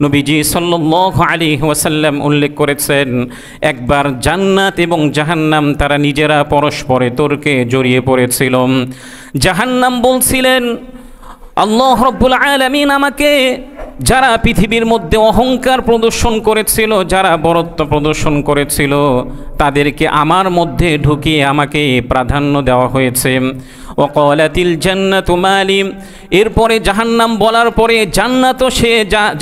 S1: নবীজি সাল্লাল্লাহু আলাইহি ওয়াসাল্লাম উল্লেখ করেছেন, একবার জান্নাত এবং জাহান্নাম তারা নিজেরা পরস্পরে তর্কে জড়িয়ে পড়েছিল। জাহান্নাম বলছিলেন, আল্লাহ রাব্বুল আলামিন আমাকে, যারা পৃথিবীর মধ্যে অহংকার প্রদর্শন করেছিল, যারা বরত্ব প্রদর্শন করেছিল, তাদেরকে আমার মধ্যে ঢুকিয়ে আমাকে প্রাধান্য দেওয়া হয়েছে। ওয়াকালাতিল জান্নাতু মালি, এরপরে জাহান্নাম বলার পরে জান্নাতও সে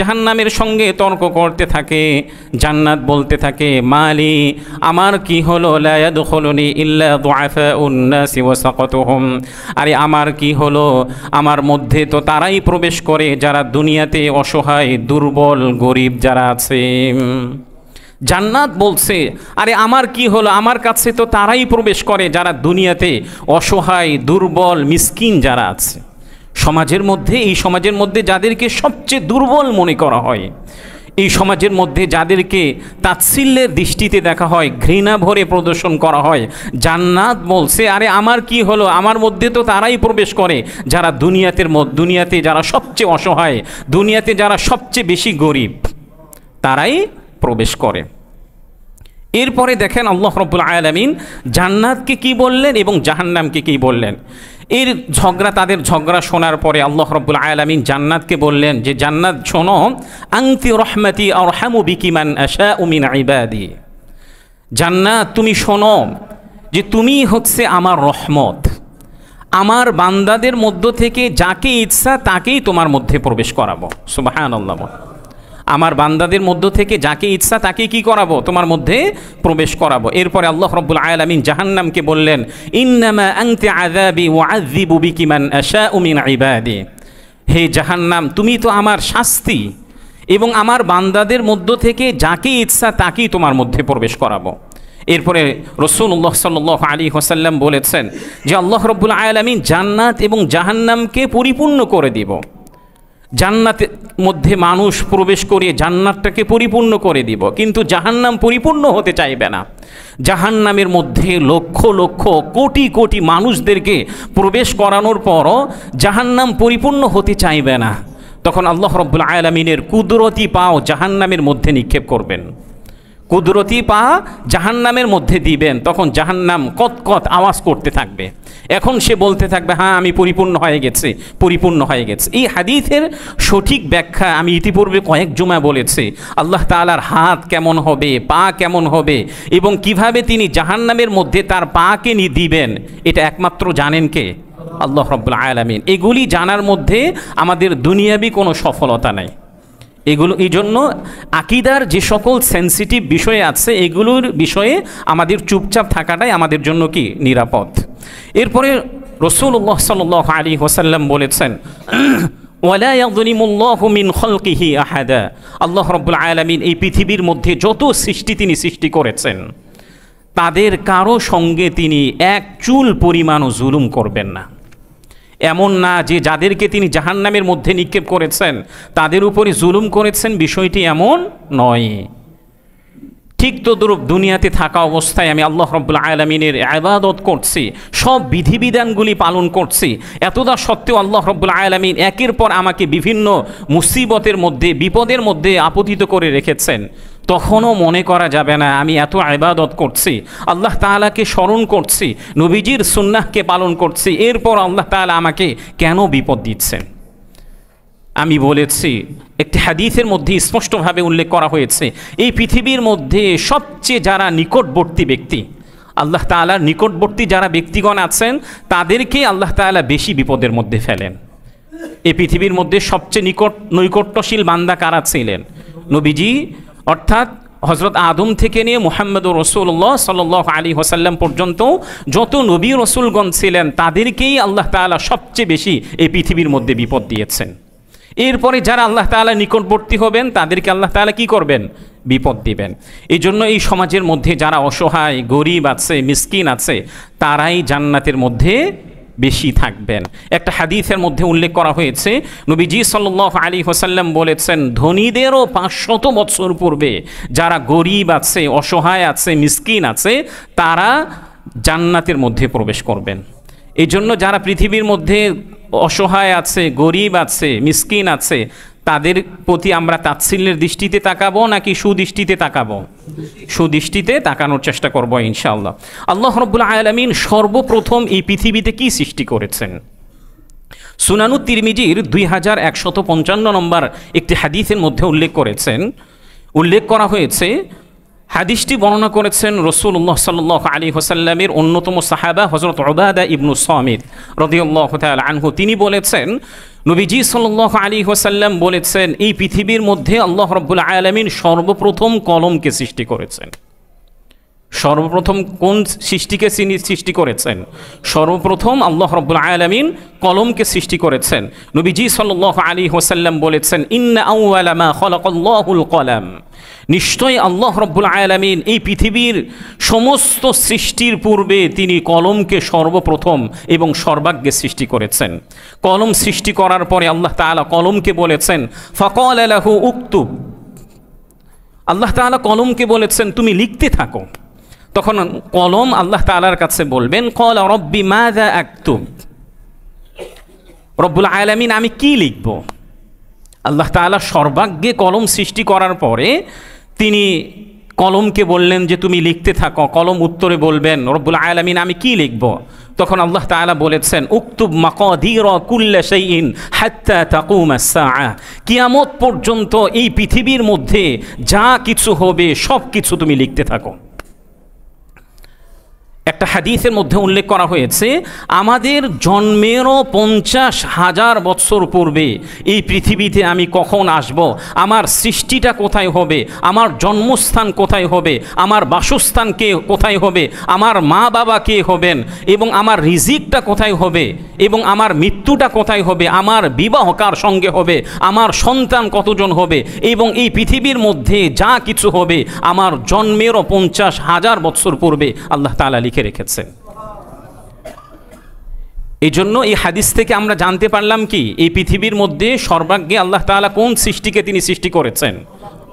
S1: জাহান্নামের সঙ্গে তর্ক করতে থাকে। জান্নাত বলতে থাকে, মালি, আমার কি হলো, লা ইয়াদখুলুনি ইল্লা দুআফাউন নাসি ওয়া সাকাতুহুম, আরে আমার কি হলো, আমার মধ্যে তো তারাই প্রবেশ করে যারা দুনিয়াতে অসহায় দুর্বল গরিব যারা আছে। জান্নাত বলছে, আরে আমার কি হলো, আমার কাছে তো তারাই প্রবেশ করে যারা দুনিয়াতে অসহায় দুর্বল মিসকিন যারা আছে। সমাজের মধ্যে, এই সমাজের মধ্যে যাদেরকে সবচেয়ে দুর্বল মনে করা হয়, এই সমাজের মধ্যে যাদেরকে তাচ্ছিল্যের দৃষ্টিতে দেখা হয়, ঘৃণা ভরে প্রদর্শন করা হয়, জান্নাত বলছে, আরে আমার কি হলো, আমার মধ্যে তো তারাই প্রবেশ করে যারা দুনিয়াতে যারা সবচেয়ে অসহায়, দুনিয়াতে যারা সবচেয়ে বেশি গরিব, তারাই প্রবেশ করে। এরপরে দেখেন আল্লাহ রাব্বুল আলামিন জান্নাতকে কি বললেন এবং জাহান্নামকে কি বললেন। এর তাদের ঝগড়া শোনার পরে আল্লাহ রাব্বুল আলামিন জান্নাতকে বললেন যে, জান্নাত শোনো, আনতি রহমতি আরহামু বিকি মান আশাউ মিন ইবাদি। জান্নাত তুমি শোনো যে তুমি হচ্ছে আমার রহমত, আমার বান্দাদের মধ্য থেকে যাকে ইচ্ছা তাকেই তোমার মধ্যে প্রবেশ করাবো। সুবহানাল্লাহ। আমার বান্দাদের মধ্য থেকে যাকে ইচ্ছা তাকে কি করাবো, তোমার মধ্যে প্রবেশ করাবো। এরপরে আল্লাহ রাব্বুল আলামিন জাহান্নামকে বললেন, ইন্নামা আনতি আযাবি ওয়া আযযিবু বিকি মান আশাউ মিন ইবাদি। হে জাহান্নাম, তুমি তো আমার শাস্তি এবং আমার বান্দাদের মধ্য থেকে যাকে ইচ্ছা তাকেই তোমার মধ্যে প্রবেশ করাবো। এরপরে রাসূলুল্লাহ সাল্লাল্লাহু আলাইহি ওয়াসাল্লাম বলেছেন যে, আল্লাহ রাব্বুল আলামিন জান্নাত এবং জাহান্নামকে পরিপূর্ণ করে দিব। জান্নাতের মধ্যে মানুষ প্রবেশ করিয়ে জান্নাতটাকে পরিপূর্ণ করে দিব, কিন্তু জাহান্নাম পরিপূর্ণ হতে চাইবে না। জাহান্নামের মধ্যে লক্ষ লক্ষ কোটি কোটি মানুষদেরকে প্রবেশ করানোর পরও জাহান্নাম পরিপূর্ণ হতে চাইবে না। তখন আল্লাহ রাব্বুল আলামিনের কুদরতি পাও জাহান্নামের মধ্যে নিক্ষেপ করবেন, কুদরতি পা জাহান্নামের মধ্যে দিবেন। তখন জাহান্নাম কত আওয়াজ করতে থাকবে, এখন সে বলতে থাকবে, হ্যাঁ আমি পরিপূর্ণ হয়ে গেছে, পরিপূর্ণ হয়ে গেছে। এই হাদিসের সঠিক ব্যাখ্যা আমি ইতিপূর্বে কয়েক জুমা বলেছি। আল্লাহ তাআলার হাত কেমন হবে, পা কেমন হবে এবং কিভাবে তিনি জাহান্নামের মধ্যে তার পাকে দিবেন, এটা একমাত্র জানেন কে? আল্লাহ রাব্বুল আলামিন। এগুলি জানার মধ্যে আমাদের দুনিয়াবি কোনো সফলতা নাই। এই জন্য আকীদার যে সকল সেন্সিটিভ বিষয় আছে, এগুলোর বিষয়ে আমাদের চুপচাপ থাকাটাই আমাদের জন্য কি নিরাপদ। এরপরে রাসূলুল্লাহ সাল্লাল্লাহু আলাইহি ওয়াসাল্লাম বলেছেন, ওয়ালা ইয়াযলিমুল্লাহু মিন খালকিহি আহাদা। আল্লাহ রাব্বুল আলামিন এই পৃথিবীর মধ্যে যত সৃষ্টি তিনি সৃষ্টি করেছেন, তাদের কারো সঙ্গে তিনি এক চুল পরিমাণও জুলুম করবেন না। এমন না যে যাদেরকে তিনি জাহান্নামের মধ্যে নিক্ষেপ করেছেন তাদের উপরে জুলুম করেছেন, বিষয়টি এমন নয়। ঠিক তদ্রূপ দুনিয়াতে থাকা অবস্থায় আমি আল্লাহ রাব্বুল আলামিনের ইবাদত করছি, সব বিধিবিধানগুলি পালন করছি, এতদা সত্ত্বেও আল্লাহ রাব্বুল আলামিন একের পর আমাকে বিভিন্ন মুসিবতের মধ্যে, বিপদের মধ্যে আপতিত করে রেখেছেন। তখনও মনে করা যাবে না আমি এত ইবাদত করছি, আল্লাহ তাআলাকে স্মরণ করছি, নবীজির সুন্নাহকে পালন করছি, এরপর আল্লাহ তাআলা আমাকে কেন বিপদ দিচ্ছেন। আমি বলেছি, একটি হাদিসের মধ্যে স্পষ্টভাবে উল্লেখ করা হয়েছে, এই পৃথিবীর মধ্যে সবচেয়ে যারা নিকটবর্তী ব্যক্তি, আল্লাহ তাআলার নিকটবর্তী যারা ব্যক্তিগণ আছেন, তাদেরকেই আল্লাহ তাআলা বেশি বিপদের মধ্যে ফেলেন। এই পৃথিবীর মধ্যে সবচেয়ে নৈকট্যশীল বান্দা কারা ছিলেন? নবীজি, অর্থাৎ হজরত আদম থেকে নিয়ে মুহাম্মদুর রাসূলুল্লাহ সাল্লাল্লাহু আলাইহি ওয়াসাল্লাম পর্যন্ত যত নবী রসুলগণ ছিলেন, তাদেরকেই আল্লাহ তাআলা সবচেয়ে বেশি এই পৃথিবীর মধ্যে বিপদ দিয়েছেন। এরপরে যারা আল্লাহ তাআলা নিকটবর্তী হবেন, তাদেরকে আল্লাহ তাআলা কি করবেন? বিপদ দিবেন। এই জন্য এই সমাজের মধ্যে যারা অসহায়, গরিব আছে, মিসকিন আছে, তারাই জান্নাতের মধ্যে বেশি থাকবেন। একটা হাদিসের মধ্যে উল্লেখ করা হয়েছে, নবীজি সাল্লাল্লাহু আলাইহি ওয়াসাল্লাম বলেছেন, ধনীদেরও 500 বছর পূর্বে যারা গরিব আছে, অসহায় আছে, মিসকিন আছে, তারা জান্নাতের মধ্যে প্রবেশ করবেন। এই জন্য যারা পৃথিবীর মধ্যে অসহায় আছে, গরিব আছে, মিসকিন আছে, তাদের প্রতি আমরা তাচ্ছিল্যের দৃষ্টিতে তাকাবো নাকি সুদৃষ্টিতে তাকাবো? সুদৃষ্টিতে তাকানোর চেষ্টা করবো ইনশাআল্লাহ। আল্লাহ রাব্বুল আলামিন সর্বপ্রথম এই পৃথিবীতে কি সৃষ্টি করেছেন? সুনানু তিরমিজির 2155 নম্বর একটি হাদিসের মধ্যে উল্লেখ করা হয়েছে, হাদিসটি বর্ণনা করেছেন রাসূলুল্লাহ সাল্লাল্লাহু আলাইহি ওয়াসাল্লামের অন্যতম সাহাবা হযরত উবাদা ইবনু সামিত রাদিয়াল্লাহু তাআলা আনহু। তিনি বলেছেন, নবীজি সাল্লাল্লাহু আলাইহি ওয়াসাল্লাম বলেছেন, এই পৃথিবীর মধ্যে আল্লাহ রাব্বুল আলামিন সর্বপ্রথম কলমকে সৃষ্টি করেছেন। সর্বপ্রথম কোন সৃষ্টিকে তিনি সৃষ্টি করেছেন? সর্বপ্রথম আল্লাহ রাব্বুল আলামিন কলমকে সৃষ্টি করেছেন। নবীজি সাল্লাল্লাহু আলাইহি ওয়াসাল্লাম বলেছেন, ইন্না আউওয়ালা মা খালাকাল্লাহুল কলম, নিশ্চয়ই আল্লাহ রাব্বুল আলামিন এই পৃথিবীর সমস্ত সৃষ্টির পূর্বে তিনি কলমকে সর্বপ্রথম এবং সর্বাগ্যে সৃষ্টি করেছেন। কলম সৃষ্টি করার পরে আল্লাহ তাআলা কলমকে বলেছেন, ফাকালা লাহু উকতুব, আল্লাহ তাআলা কলমকে বলেছেন তুমি লিখতে থাকো। তখন কলম আল্লাহ তাআলার কাছে বলবেন, ক্বালা রব্বি মাযা আকতুব, রব্বুল আলামিন আমি কি লিখব? আল্লাহ তাআলা সর্বাগ্যে কলম সৃষ্টি করার পরে তিনি কলমকে বললেন যে তুমি লিখতে থাকো। কলম উত্তরে বলবেন, রব্বুল আলামিন আমি কি লিখব? তখন আল্লাহ তাআলা বলেছেন, উকতুব মাকাদির কুল্লি শাইইন হাত্তা তাকুম আস-সাআ, কিয়ামত পর্যন্ত এই পৃথিবীর মধ্যে যা কিছু হবে সব কিছু তুমি লিখতে থাকো। একটা হাদিসের মধ্যে উল্লেখ করা হয়েছে, আমাদের জন্মেরও 50,000 বছর পূর্বে এই পৃথিবীতে আমি কখন আসব, আমার সৃষ্টিটা কোথায় হবে, আমার জন্মস্থান কোথায় হবে, আমার বাসস্থান কে কোথায় হবে, আমার মা বাবা কে হবেন, এবং আমার রিজিকটা কোথায় হবে, এবং আমার মৃত্যুটা কোথায় হবে, আমার বিবাহ কার সঙ্গে হবে, আমার সন্তান কতজন হবে, এবং এই পৃথিবীর মধ্যে যা কিছু হবে আমার জন্মেরও 50,000 বছর পূর্বে আল্লাহ তাআলা লিখে রেখেছেন। এই জন্য এই হাদিস থেকে আমরা জানতে পারলাম কি, এই পৃথিবীর মধ্যে সর্বাগ্যে আল্লাহ তাআলা কোন সৃষ্টিকে তিনি সৃষ্টি করেছেন?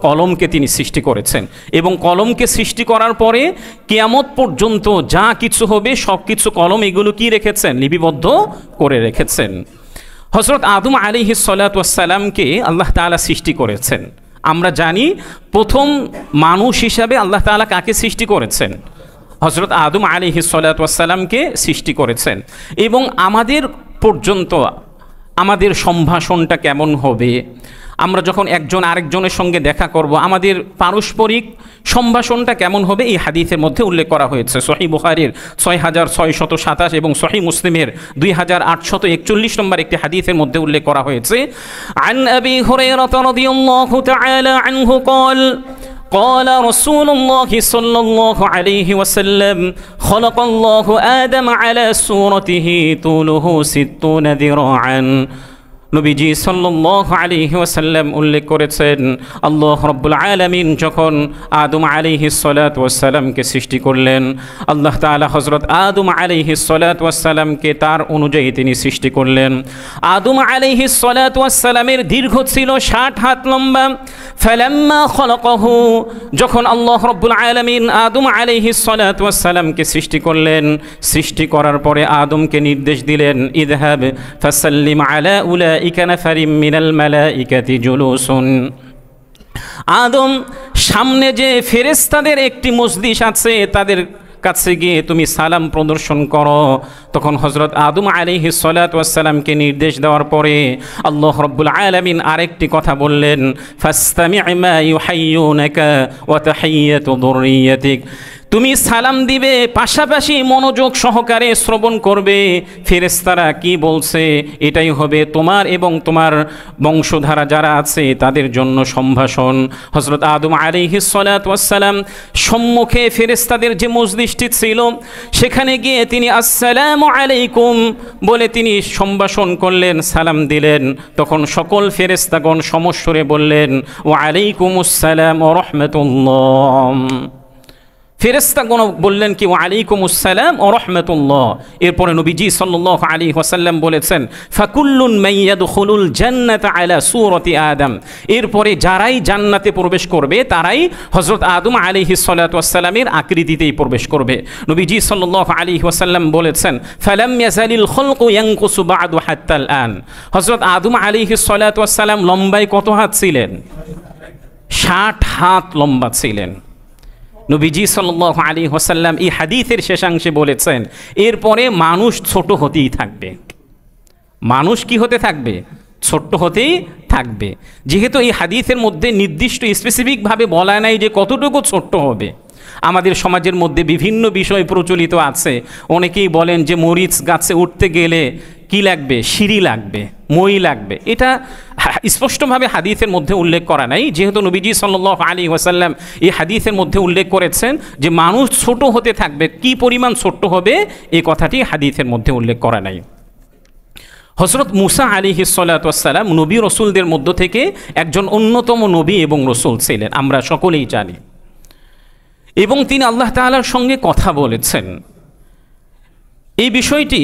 S1: কলমকে তিনি সৃষ্টি করেছেন। এবং কলমকে সৃষ্টি করার পরে কিয়ামত পর্যন্ত যা কিছু হবে সব কিছু কলম এগুলো কি রেখেছেন? লিপিবদ্ধ করে রেখেছেন। হযরত আদম আলাইহিস সালাতু ওয়াস সালামকে আল্লাহ তাআলা সৃষ্টি করেছেন। আমরা জানি প্রথম মানুষ হিসাবে আল্লাহ তাআলা কাকে সৃষ্টি করেছেন? হযরত আদম আলাইহিস সালাতু ওয়াস সালামকে সৃষ্টি করেছেন। এবং আমাদের পর্যন্ত আমাদের সম্ভাষণটা কেমন হবে, আমরা যখন একজন আরেকজনের সঙ্গে দেখা করব আমাদের পারস্পরিক সম্ভাষণটা কেমন হবে, এই হাদিসের মধ্যে উল্লেখ করা হয়েছে। সহিহ বুখারীর 6627 এবং সহিহ মুসলিমের 2841 নম্বর একটি হাদিসের মধ্যে উল্লেখ করা হয়েছে, আন আবি হুরায়রা রাদিয়াল্লাহু তাআলা আনহু قال قال رسول الله صلى الله عليه وسلم خلق الله آدم على صورته طوله 60 ذراعا। নবীজি সাল্লাল্লাহু আলাইহি ওয়াসাল্লাম উল্লেখ করেছেন, আল্লাহ রাব্বুল আলামিন যখন আদম আলাইহিস সালাতু ওয়াস সালামকে সৃষ্টি করলেন, আল্লাহ তাআলা হযরত আদম আলাইহিস সালাতু ওয়াস সালামকে তার অনুযায়ী তিনি সৃষ্টি করলেন। আদম আলাইহিস সালাতু ওয়াস সালামের দীর্ঘ ছিল 60 হাত লম্বা। ফালাম্মা খলাকাহু, যখন আল্লাহ রাব্বুল আলামিন আদম আলাইহিস সালাতু ওয়াস সালামকে সৃষ্টি করলেন, সৃষ্টি করার পরে আদমকে নির্দেশ দিলেন, ইযহাব ফাসাল্লিম আলা উলাইকা নাফারিম মিনাল মালাইকাতি জুলুসুন। আদম, সামনে যে ফেরেশতাদের একটি মজলিস আছে, তাদের কাছে গিয়ে তুমি সালাম প্রদর্শন করো। তখন হযরত আদম আলাইহিস সালাতু ওয়াস সালামকে নির্দেশ দেওয়ার পরে আল্লাহ রাব্বুল আলামিন আরেকটি কথা বললেন, ফাসতামি' মা ইউহাইয়ুনাকা ওয়া তাহিয়াতু যুররিয়াতিক, তুমি সালাম দিবে, পাশাপাশি মনোযোগ সহকারে শ্রবণ করবে ফেরেশতারা কি বলছে, এটাই হবে তোমার এবং তোমার বংশধারা যারা আছে তাদের জন্য সম্ভাষণ। হযরত আদম আলাইহিস সালাতু ওয়াস সালাম সম্মুখে ফেরেশতাদের যে মজলিসটি ছিল সেখানে গিয়ে তিনি আসসালামু আলাইকুম বলে তিনি সম্ভাষণ করলেন, সালাম দিলেন। তখন সকল ফেরেশতাগণ সমস্বরে বললেন ওয়া আলাইকুমুস সালাম ওয়া রাহমাতুল্লাহ। ফেরেশতাগণ বললেন কি ওয়া আলাইকুমুস সালাম ওয়া রাহমাতুল্লাহ। এরপরে নবীজি সাল্লাল্লাহু আলাইহি ওয়াসাল্লাম বলেছেন ফাকুল্লুন মাইয়াদখুলুল জান্নাতা আলা সূরাতি আদম, এরপরে যারাই জান্নাতে প্রবেশ করবে তারাই হযরত আদম আলাইহিস সালাতু ওয়াস সালামের আকৃতিতেই প্রবেশ করবে। নবীজি সাল্লাল্লাহু আলাইহি ওয়াসাল্লাম বলেছেন ফালাম ইয়াজালিল খালকু ইয়ানকুসু বা'দু হাত্তাল আন, হযরত আদম আলাইহিস সালাতু ওয়াস সালাম লম্বায় কত হাত ছিলেন? 60 হাত লম্বা ছিলেন। নবীজি সাল্লাল্লাহু আলাইহি ওয়াসাল্লাম এই হাদিসের শেষাংশে বলেছেন এরপরে মানুষ ছোট হতেই থাকবে। মানুষ কি হতে থাকবে? ছোট্ট হতেই থাকবে। যেহেতু এই হাদিসের মধ্যে নির্দিষ্ট স্পেসিফিকভাবে বলা নাই যে কতটুকু ছোট্ট হবে। আমাদের সমাজের মধ্যে বিভিন্ন বিষয় প্রচলিত আছে। অনেকেই বলেন যে মরিচ গাছে উঠতে গেলে কি লাগবে? সিঁড়ি লাগবে, মই লাগবে। এটা স্পষ্টভাবে হাদিসের মধ্যে উল্লেখ করা নাই। যেহেতু নবীজি সাল্লাল্লাহু আলাইহি ওয়াসাল্লাম এই হাদিসের মধ্যে উল্লেখ করেছেন যে মানুষ ছোট হতে থাকবে, কি পরিমাণ ছোট্ট হবে এই কথাটি হাদিসের মধ্যে উল্লেখ করা নাই। হযরত মূসা আলাইহিস সালাতু ওয়াস সালাম নবী রসুলদের মধ্য থেকে একজন অন্যতম নবী এবং রসুল ছিলেন, আমরা সকলেই জানি। এবং তিনি আল্লাহ তাআলার সঙ্গে কথা বলেছেন। এই বিষয়টি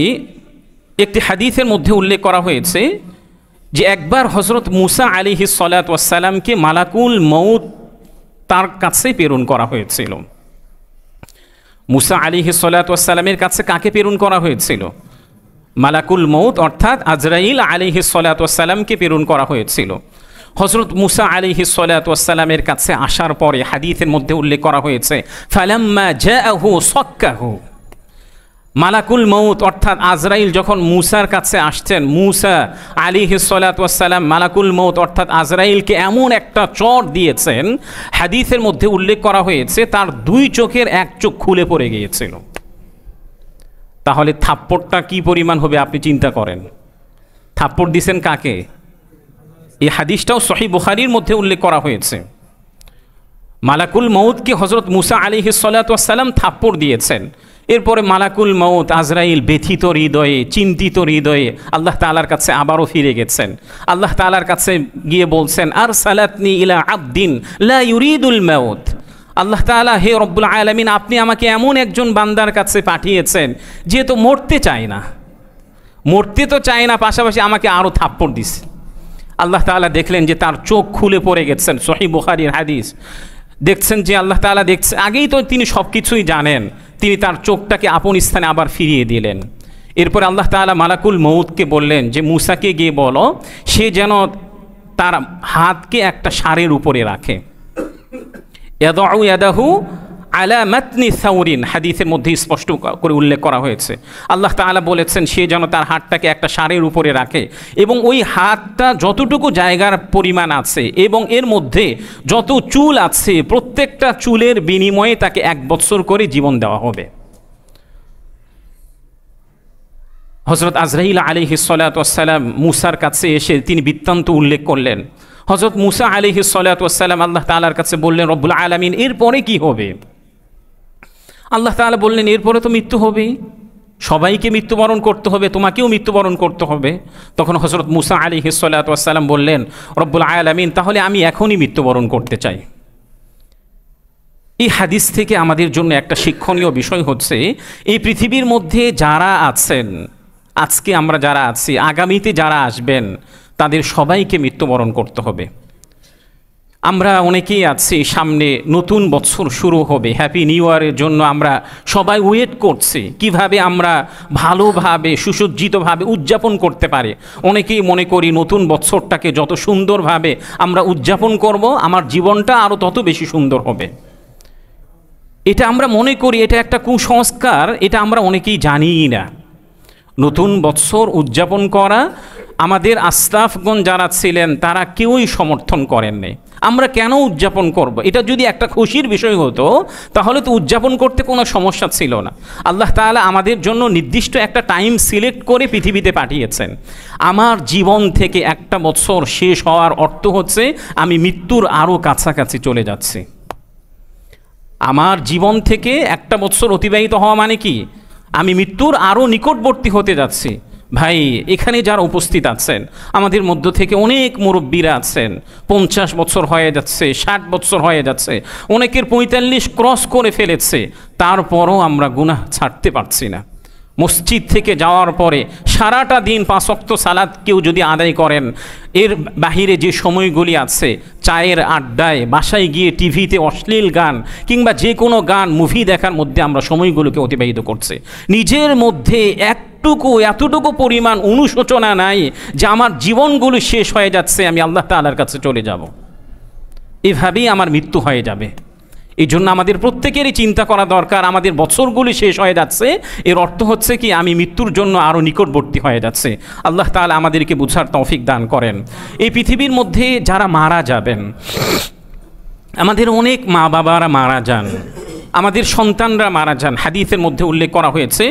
S1: একটি হাদিসের মধ্যে উল্লেখ করা হয়েছে যে একবার হযরত মূসা আলাইহিস সালাতু ওয়াস সালামকে মালাকুল মউত তার কাছে প্রেরণ করা হয়েছিল। মূসা আলাইহিস সালাতু ওয়াস সালামের কাছে কাকে প্রেরণ করা হয়েছিল? মালাকুল মউত অর্থাৎ আজরাইল আলাইহিস সালাতু ওয়াস সালামকে প্রেরণ করা হয়েছিল। হযরত মূসা আলাইহিস সালাতু ওয়াস সালামের কাছে আসার পরে হাদিসের মধ্যে উল্লেখ করা হয়েছে ফালাম্মা জাআহু সাক্কাহু, মালাকুল মউত অর্থাৎ আজরাইল যখন মূসার কাছে আসছেন, মূসা আলাইহিস সালাতু ওয়াস সালাম মালাকুল মউত অর্থাৎ আজরাইলকে এমন একটা চর দিয়েছেন, হাদিসের মধ্যে উল্লেখ করা হয়েছে তার 2 চোখের 1 চোখ খুলে পড়ে গিয়েছিল। তাহলে থাপ্পড়টা কি পরিমাণ হবে আপনি চিন্তা করেন। থাপ্পড় দিয়েছেন কাকে? এই হাদিসটাও সহিহ বুখারীর মধ্যে উল্লেখ করা হয়েছে। মালাকুল মউতকে হযরত মূসা আলাইহিস সালাতু ওয়াস সালাম থাপ্পড় দিয়েছেন। এরপরে মালাকুল মউত আজরাইল ব্যথিত হৃদয়ে, চিন্তিত হৃদয়ে আল্লাহ তাআলার কাছে আবারও ফিরে গেছেন। আল্লাহ তাআলার কাছে গিয়ে বলছেন আরসালাতনি ইলা আবদিন লা ইউরিদুল মাউত, আল্লাহ তাআলা হে রব্বুল আলামিন আপনি আমাকে এমন একজন বান্দার কাছে পাঠিয়েছেন যে তো মরতে চায় না, মরতে তো চায় না, পাশাপাশি আমাকে আরও থাপ্পড় দিছে। আল্লাহ তাআলা দেখলেন যে তার চোখ খুলে পড়ে গেছেন, সহিহ বুখারীর হাদিস। দেখছেন যে আল্লাহ তাআলা দেখছেন, আগেই তো তিনি সব কিছুই জানেন, তিনি তার চোখটাকে আপন স্থানে আবার ফিরিয়ে দিলেন। এরপর আল্লাহ তাআলা মালাকুল মউতকে বললেন যে মূসাকে গিয়ে বলো সে যেন তার হাতকে একটা ষাঁড়ের উপরে রাখে। ইয়াদউ ইয়াদাহু আলা মাতনি সাউরিন, হাদিসের মধ্যে স্পষ্ট করে উল্লেখ করা হয়েছে। আল্লাহ তাআলা বলেছেন সে যেন তার হাতটাকে একটা ষাঁড়ের উপরে রাখে এবং ওই হাতটা যতটুকু জায়গার পরিমাণ আছে এবং এর মধ্যে যত চুল আছে প্রত্যেকটা চুলের বিনিময়ে তাকে 1 বছর করে জীবন দেওয়া হবে। হযরত আজরাইল আলাইহিস সালাতু ওয়াস সালাম মূসার কাছে এসে তিনি বৃত্তান্ত উল্লেখ করলেন। হযরত মূসা আলাইহিস সালাতু ওয়াস সালাম আল্লাহ তাআলার কাছে বললেন রব্বুল আলামিন এরপরে কি হবে? আল্লাহ তাআলা বললেন এরপরে তো মৃত্যু হবেই, সবাইকে মৃত্যুবরণ করতে হবে, তোমাকেও মৃত্যুবরণ করতে হবে। তখন হযরত মূসা আলাইহিস সালাতু ওয়াস সালাম বললেন রব্বুল আলামিন তাহলে আমি এখনই মৃত্যুবরণ করতে চাই। এই হাদিস থেকে আমাদের জন্য একটা শিক্ষণীয় বিষয় হচ্ছে এই পৃথিবীর মধ্যে যারা আছেন, আজকে আমরা যারা আছি, আগামীতে যারা আসবেন, তাদের সবাইকে মৃত্যুবরণ করতে হবে। আমরা অনেকেই আছি সামনে নতুন বছর শুরু হবে, হ্যাপি নিউ ইয়ারের জন্য আমরা সবাই ওয়েট করছি কিভাবে আমরা ভালোভাবে সুসজ্জিতভাবে উদযাপন করতে পারি। অনেকেই মনে করি নতুন বছরটাকে যত সুন্দরভাবে আমরা উদযাপন করব আমার জীবনটা আরও তত বেশি সুন্দর হবে। এটা আমরা মনে করি এটা একটা কুসংস্কার, এটা আমরা অনেকেই জানিই না। নতুন বৎসর উদযাপন করা আমাদের আসলাফগণ যারা ছিলেন তারা কেউই সমর্থন করেননি। আমরা কেন উদযাপন করব? এটা যদি একটা খুশির বিষয় হতো তাহলে তো উদযাপন করতে কোনো সমস্যা ছিল না। আল্লাহ তাআলা আমাদের জন্য নির্দিষ্ট একটা টাইম সিলেক্ট করে পৃথিবীতে পাঠিয়েছেন। আমার জীবন থেকে একটা বছর শেষ হওয়ার অর্থ হচ্ছে আমি মৃত্যুর আরও কাছাকাছি চলে যাচ্ছি। আমার জীবন থেকে একটা বছর অতিবাহিত হওয়া মানে কি? আমি মৃত্যুর আরও নিকটবর্তী হতে যাচ্ছি। ভাই, এখানে যারা উপস্থিত আছেন আমাদের মধ্য থেকে অনেক মুরব্বীরা আছেন, 50 বছর হয়ে যাচ্ছে, 60 বছর হয়ে যাচ্ছে, অনেকের 45 ক্রস করে ফেলেছে, তারপরও আমরা গুনাহ ছাড়তে পারছি না। মসজিদ থেকে যাওয়ার পরে সারাটা দিন 5 ওয়াক্ত সালাত কেউ যদি আদায় করেন, এর বাহিরে যে সময়গুলি আছে চায়ের আড্ডায়, বাসায় গিয়ে টিভিতে অশ্লীল গান কিংবা যে কোনো গান মুভি দেখার মধ্যে আমরা সময়গুলোকে অতিবাহিত করছি। নিজের মধ্যে এতটুকু পরিমাণ অনুশোচনা নাই যে আমার জীবনগুলো শেষ হয়ে যাচ্ছে, আমি আল্লাহ তাআলার কাছে চলে যাব, এভাবেই আমার মৃত্যু হয়ে যাবে। এই জন্য আমাদের প্রত্যেকেরই চিন্তা করা দরকার, আমাদের বছরগুলি শেষ হয়ে যাচ্ছে, এর অর্থ হচ্ছে কি আমি মৃত্যুর জন্য আরও নিকটবর্তী হয়ে যাচ্ছে। আল্লাহ তাআলা আমাদেরকে বুঝার তৌফিক দান করেন। এই পৃথিবীর মধ্যে যারা মারা যাবেন, আমাদের অনেক মা বাবারা মারা যান, আমাদের সন্তানরা মারা যান। হাদিসের মধ্যে উল্লেখ করা হয়েছে,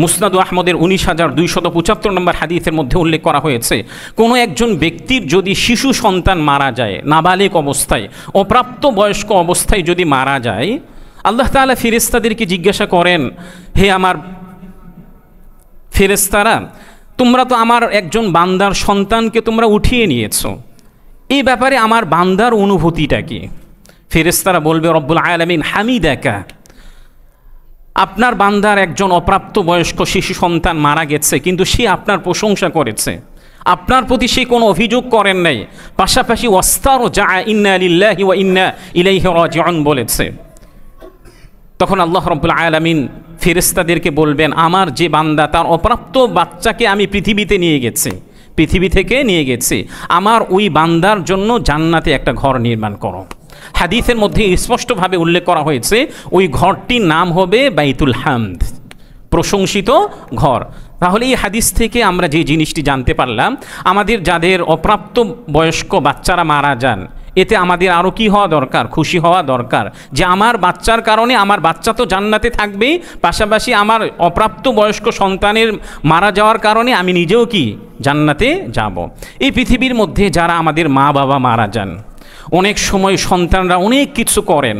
S1: মুসনাদ আহমদের 19,275 নম্বর হাদিসের মধ্যে উল্লেখ করা হয়েছে, কোনো একজন ব্যক্তির যদি শিশু সন্তান মারা যায়, নাবালেগ অবস্থায়, অপ্রাপ্ত বয়স্ক অবস্থায় যদি মারা যায়, আল্লাহ তাআলা ফেরেশতাদেরকে জিজ্ঞাসা করেন, হে আমার ফেরেশতারা, তোমরা তো আমার একজন বান্দার সন্তানকে তোমরা উঠিয়ে নিয়েছো, এই ব্যাপারে আমার বান্দার অনুভূতিটা কি? ফেরেশতারা বলবে, রব্বুল আলামিন হামিদাকা, আপনার বান্দার একজন অপ্রাপ্ত বয়স্ক শিশু সন্তান মারা গেছে, কিন্তু সে আপনার প্রশংসা করেছে, আপনার প্রতি সে কোনো অভিযোগ করেন নাই, পাশাপাশি ওয়াস্তার যা ইন্না লিল্লাহি ওয়া ইন্না ইলাইহি রাজিউন বলেছে। তখন আল্লাহ রব্বুল আলামিন ফেরেশতাদেরকে বলবেন, আমার যে বান্দা তার অপ্রাপ্ত বাচ্চাকে আমি পৃথিবীতে নিয়ে গেছি, পৃথিবী থেকে নিয়ে গেছি, আমার ওই বান্দার জন্য জান্নাতে একটা ঘর নির্মাণ করো। হাদিসের মধ্যে স্পষ্টভাবে উল্লেখ করা হয়েছে ওই ঘরটির নাম হবে বাইতুল হামদ, প্রশংসিত ঘর। তাহলে এই হাদিস থেকে আমরা যে জিনিসটি জানতে পারলাম, আমাদের যাদের অপ্রাপ্ত বয়স্ক বাচ্চারা মারা যান, এতে আমাদের আরও কি হওয়া দরকার? খুশি হওয়া দরকার যে আমার বাচ্চার কারণে আমার বাচ্চা তো জান্নাতে থাকবেই, পাশাপাশি আমার অপ্রাপ্ত বয়স্ক সন্তানের মারা যাওয়ার কারণে আমি নিজেও কি জান্নাতে যাব। এই পৃথিবীর মধ্যে যারা আমাদের মা বাবা মারা যান, অনেক সময় সন্তানরা অনেক কিছু করেন,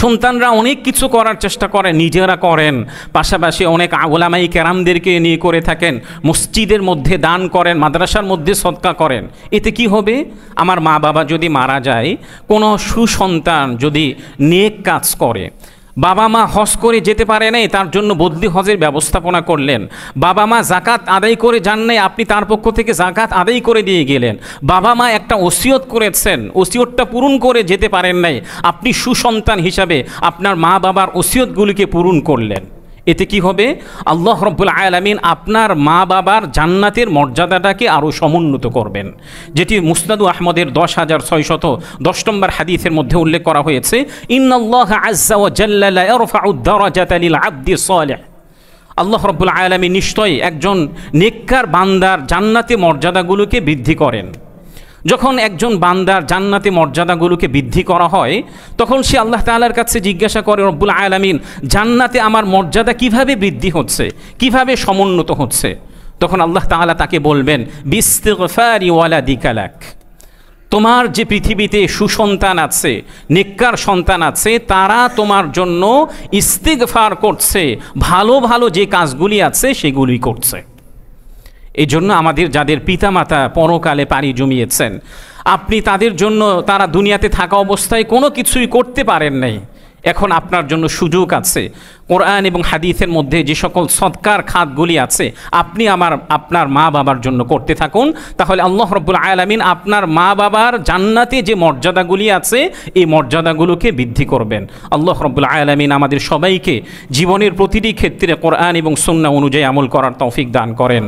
S1: সন্তানরা অনেক কিছু করার চেষ্টা করেন, নিজেরা করেন, পাশাপাশি অনেক উলামায়ে কেরামদেরকে নিয়ে করে থাকেন, মসজিদের মধ্যে দান করেন, মাদ্রাসার মধ্যে সদকা করেন। এতে কি হবে? আমার মা বাবা যদি মারা যায়, কোনো সুসন্তান যদি নেক কাজ করে, বাবা মা হজ করে যেতে পারে নাই, তার জন্য বদলি হজের ব্যবস্থাপনা করলেন, বাবা মা জাকাত আদায় করে যান নাই, আপনি তার পক্ষ থেকে জাকাত আদায় করে দিয়ে গেলেন, বাবা মা একটা ওসিয়ত করেছেন, ওসিয়তটা পূরণ করে যেতে পারেন নাই, আপনি সুসন্তান হিসাবে আপনার মা বাবার ওসিয়তগুলিকে পূরণ করলেন। এতে কি হবে? আল্লাহ রব্বুল আলামিন আপনার মা বাবার জান্নাতের মর্যাদাটাকে আরও সমুন্নত করবেন, যেটি মুসনাদু আহমদের 10,610 নম্বর হাদিসের মধ্যে উল্লেখ করা হয়েছে, ইন্নাল্লাহ আযজা ওয়া জাল্লা লা ইয়ারফাউ আদ-দারাজাতা লিল আবদি সালিহ। আল্লাহ রব্বুল আলামিন নিশ্চয়ই একজন নেককার বান্দার জান্নাতে মর্যাদাগুলোকে বৃদ্ধি করেন। যখন একজন বান্দার জান্নাতে মর্যাদাগুলোকে বৃদ্ধি করা হয়, তখন সে আল্লাহ তাআলার কাছে জিজ্ঞাসা করে, রব্বুল আলামিন জান্নাতে আমার মর্যাদা কিভাবে বৃদ্ধি হচ্ছে, কিভাবে সমুন্নত হচ্ছে? তখন আল্লাহ তাআলা তাকে বলবেন, বিস্তিগফারি ওয়ালাদিকা লাক, তোমার যে পৃথিবীতে সুসন্তান আছে, নেককার সন্তান আছে, তারা তোমার জন্য ইস্তিগফার করছে, ভালো ভালো যে কাজগুলি আছে সেগুলি করছে। এই জন্য আমাদের যাদের পিতামাতা পরকালে পাড়ি জমিয়েছেন, আপনি তাদের জন্য, তারা দুনিয়াতে থাকা অবস্থায় কোনো কিছুই করতে পারেন নাই, এখন আপনার জন্য সুযোগ আছে। কোরআন এবং হাদিসের মধ্যে যে সকল সদকার খাতগুলি আছে, আপনি আপনার মা বাবার জন্য করতে থাকুন, তাহলে আল্লাহ রব্বুল আলামিন আপনার মা বাবার জান্নাতে যে মর্যাদাগুলি আছে এই মর্যাদাগুলোকে বৃদ্ধি করবেন। আল্লাহ রব্বুল আলামিন আমাদের সবাইকে জীবনের প্রতিটি ক্ষেত্রে কোরআন এবং সুন্নাহ অনুযায়ী আমল করার তৌফিক দান করেন।